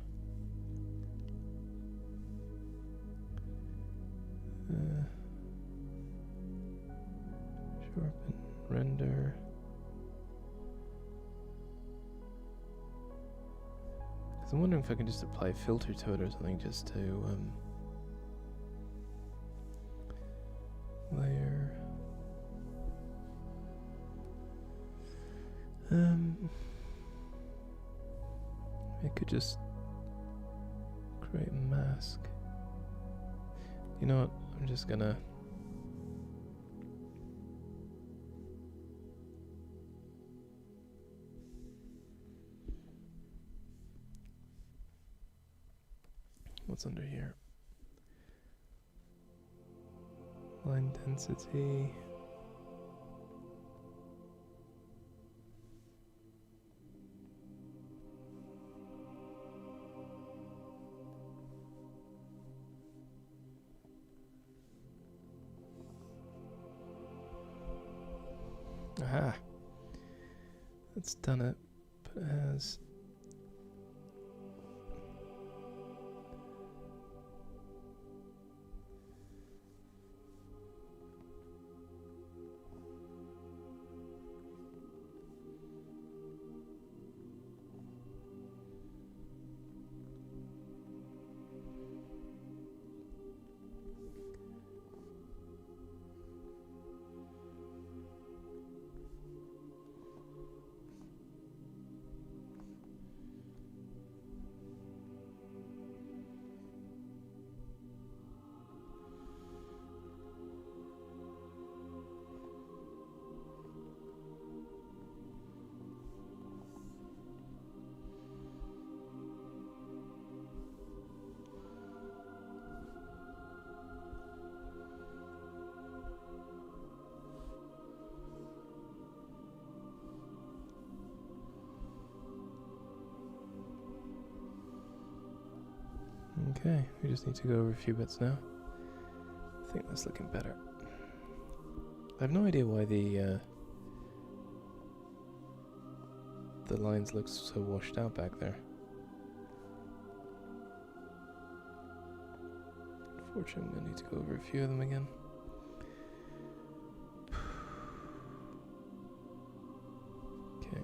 Sharpen, render. I'm wondering if I can just apply a filter to it or something, just to layer. I could just create a mask. You know what? I'm just gonna what's under here? Line density. Aha. That's done it, but it has okay. We just need to go over a few bits now. I think that's looking better. I have no idea why the lines look so washed out back there. Unfortunately, I'm gonna need to go over a few of them again. Okay.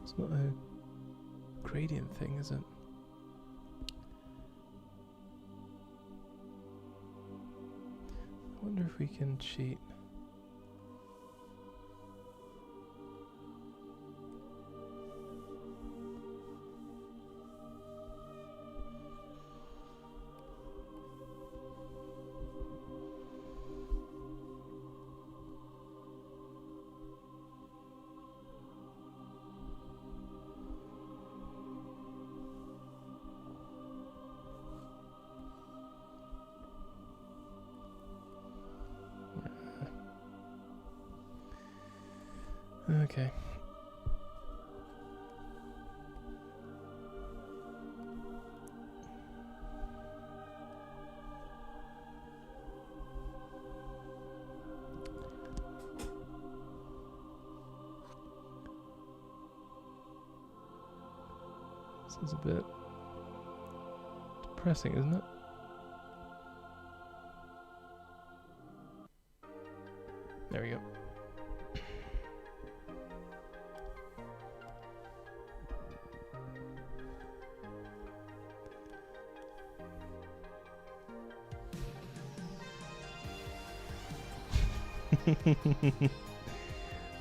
It's not a gradient thing, is it? I wonder if we can cheat. Okay. This is a bit depressing, isn't it? There we go.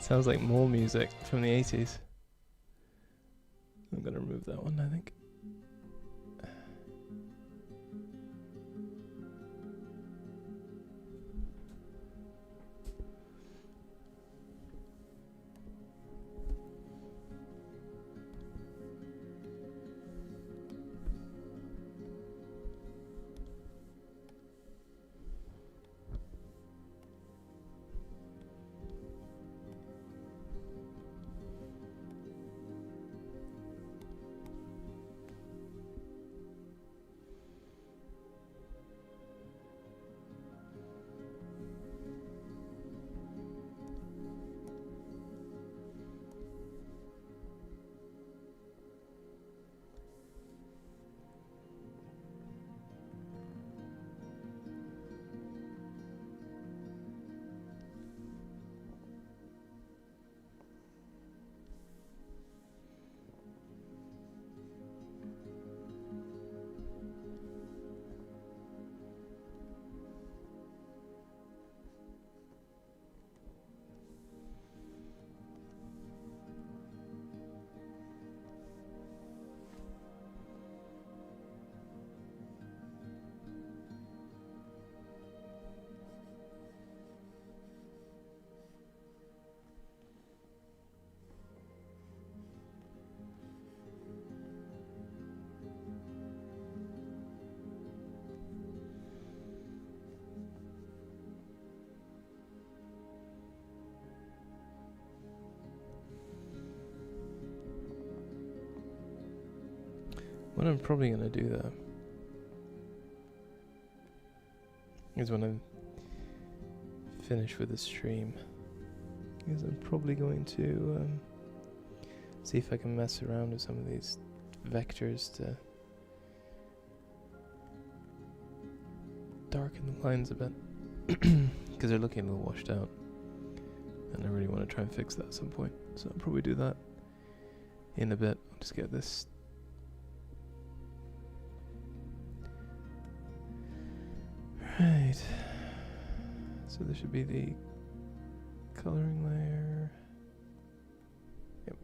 Sounds like mole music from the 80s. I'm gonna remove that one, I think. What I'm probably going to do though is when I'm finished with the stream is I'm probably going to see if I can mess around with some of these vectors to darken the lines a bit because they're looking a little washed out and I really want to try and fix that at some point, so I'll probably do that in a bit. I'll just get this right, so there should be the coloring layer. Yep.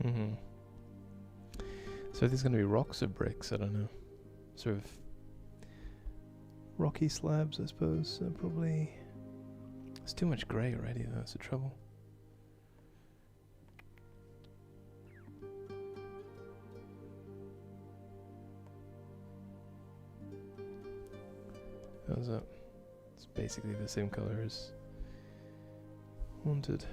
Mm-hmm. So these going to be rocks or bricks? I don't know. Sort of rocky slabs, I suppose. So probably. It's too much grey already, though. That's the trouble. How's that? It's basically the same color as wanted.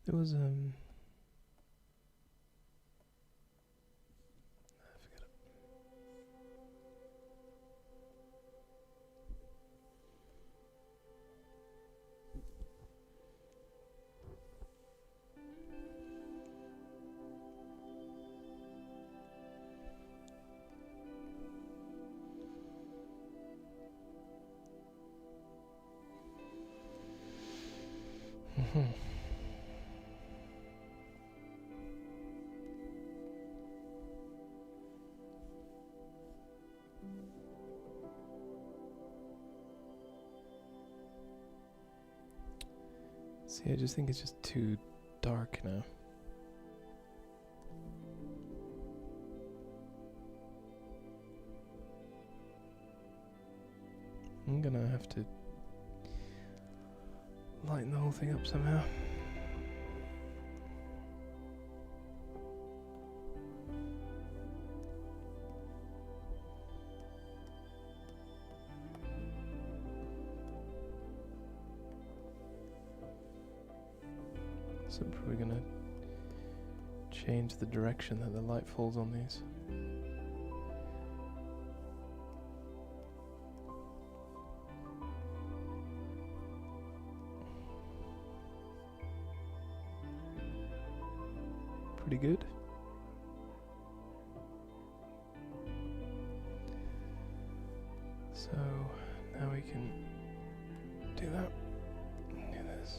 There was I forget it. See, I just think it's just too dark now. I'm gonna have to lighten the whole thing up somehow. So I'm probably gonna change the direction that the light falls on these. Pretty good. So now we can do that. Do this.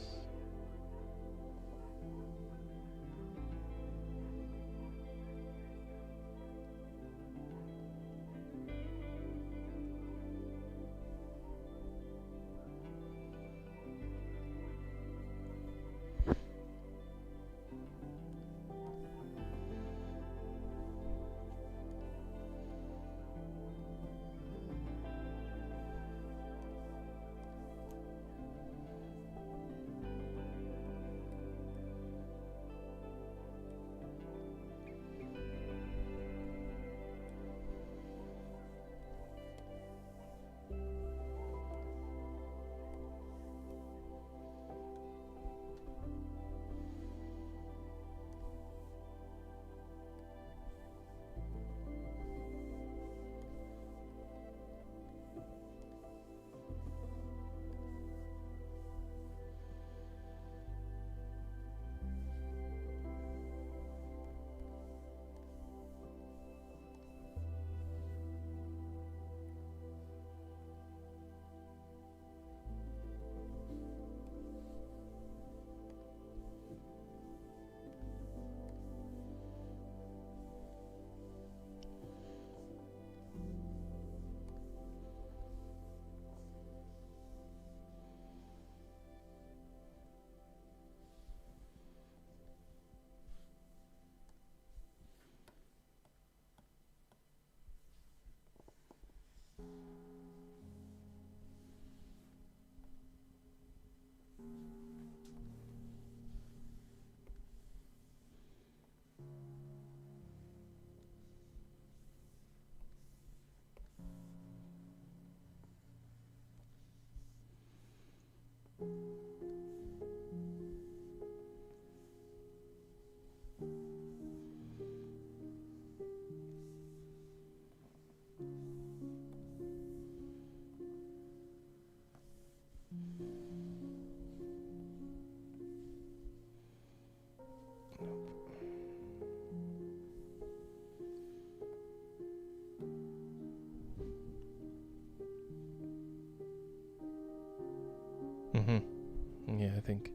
Yeah, I think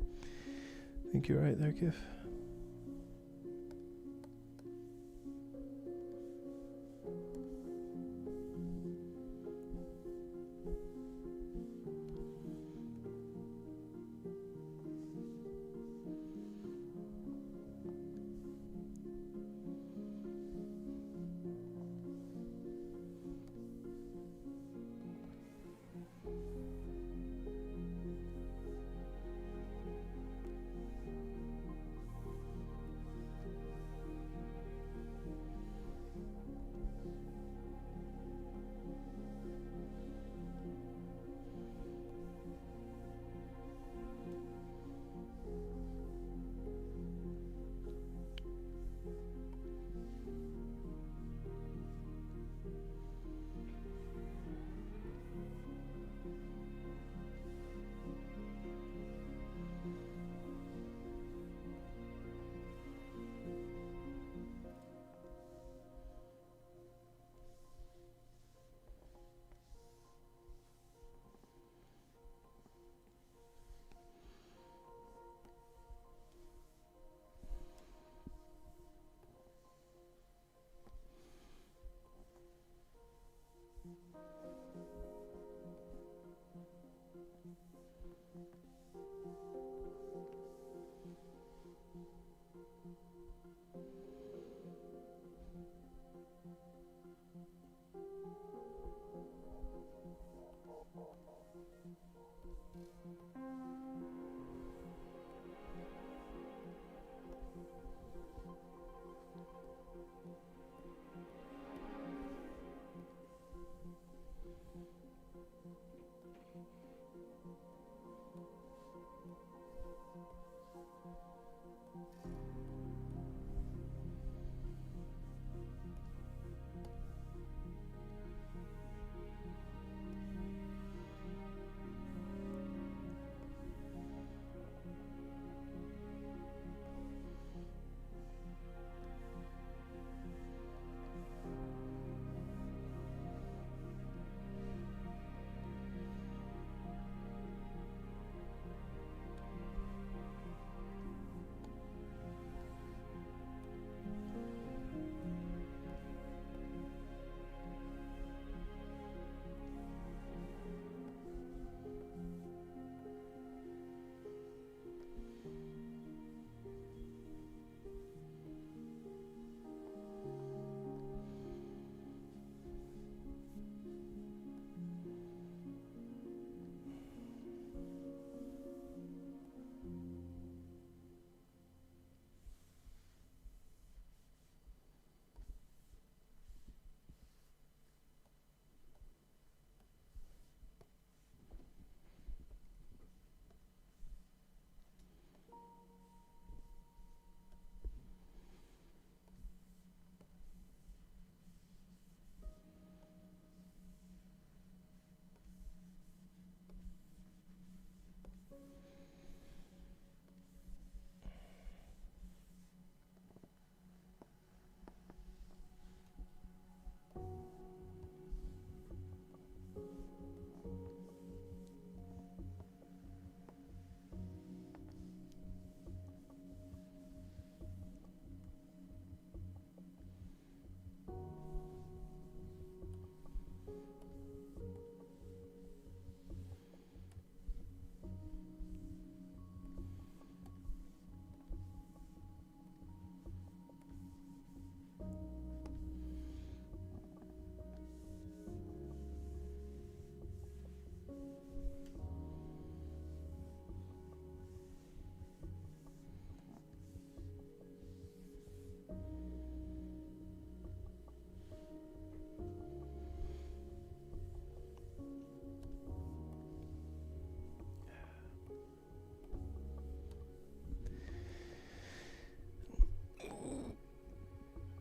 you're right there, Kif.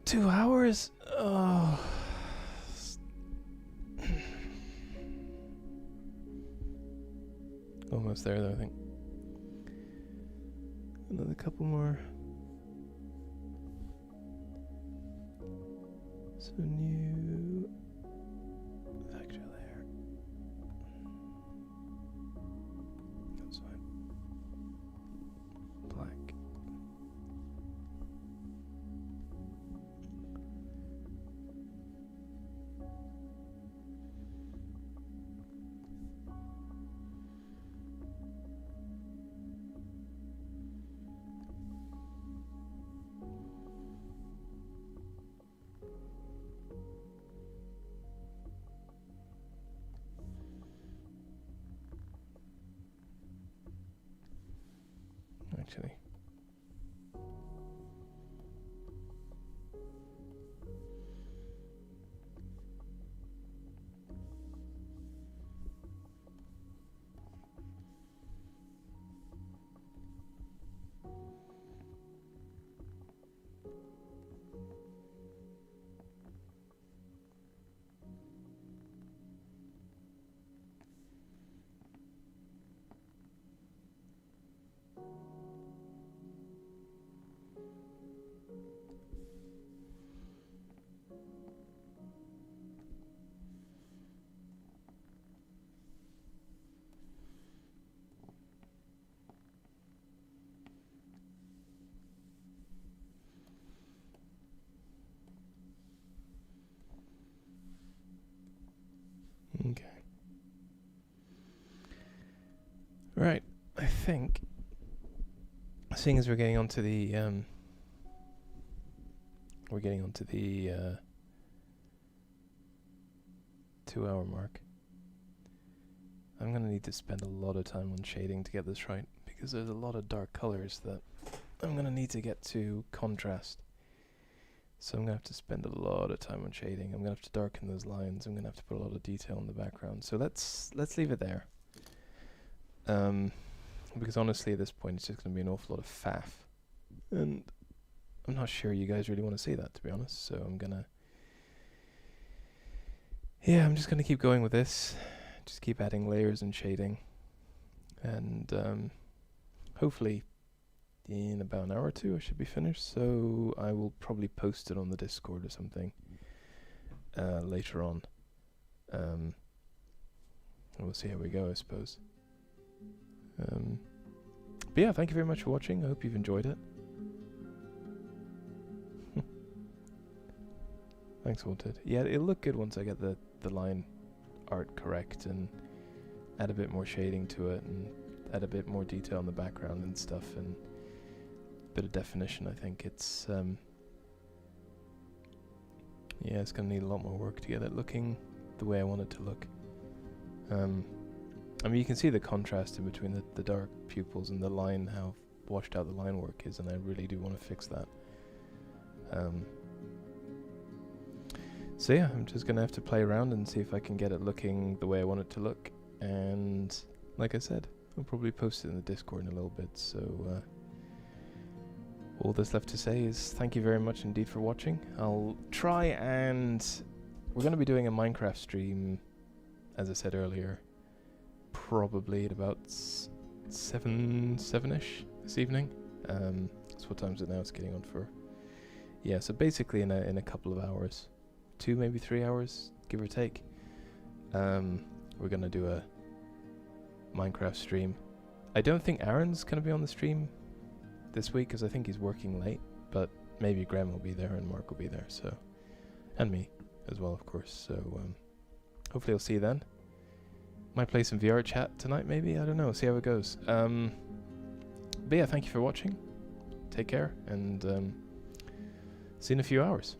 2 hours? Oh. Almost there though, I think. Another couple more. So new vector layer. That's fine. Black. Actually. Okay. Right, I think, seeing as we're getting onto the 2 hour mark, I'm gonna need to spend a lot of time on shading to get this right, because there's a lot of dark colors that I'm gonna need to get to contrast. So I'm gonna have to spend a lot of time on shading. I'm gonna have to darken those lines. I'm gonna have to put a lot of detail in the background. So let's leave it there. Because honestly, at this point, it's just gonna be an awful lot of faff, and I'm not sure you guys really want to see that, to be honest. So I'm just gonna keep going with this. Just keep adding layers and shading, and hopefully in about an hour or two I should be finished. So I will probably post it on the Discord or something later on. And we'll see how we go, I suppose. But yeah, thank you very much for watching. I hope you've enjoyed it. Thanks, Wanted. Yeah, it'll look good once I get the line art correct and add a bit more shading to it and add a bit more detail in the background and stuff, and a bit of definition. I think it's yeah, it's gonna need a lot more work to get it looking the way I want it to look. I mean, you can see the contrast in between the dark pupils and the line, how washed out the line work is, and I really do want to fix that. So yeah, I'm just gonna have to play around and see if I can get it looking the way I want it to look. And like I said, I'll probably post it in the Discord in a little bit. So all that's left to say is thank you very much indeed for watching. I'll try, and we're gonna be doing a Minecraft stream, as I said earlier, probably at about 7-ish this evening. So what time is it now? It's getting on for, yeah, so basically in a couple of hours, 2 maybe 3 hours, give or take, we're gonna do a Minecraft stream. I don't think Aaron's gonna be on the stream this week because I think he's working late, but maybe Graham will be there and Mark will be there, so, and me as well, of course. So hopefully I'll see you then. Might play some VR chat tonight, maybe, I don't know, see how it goes. But yeah, thank you for watching, take care, and see you in a few hours.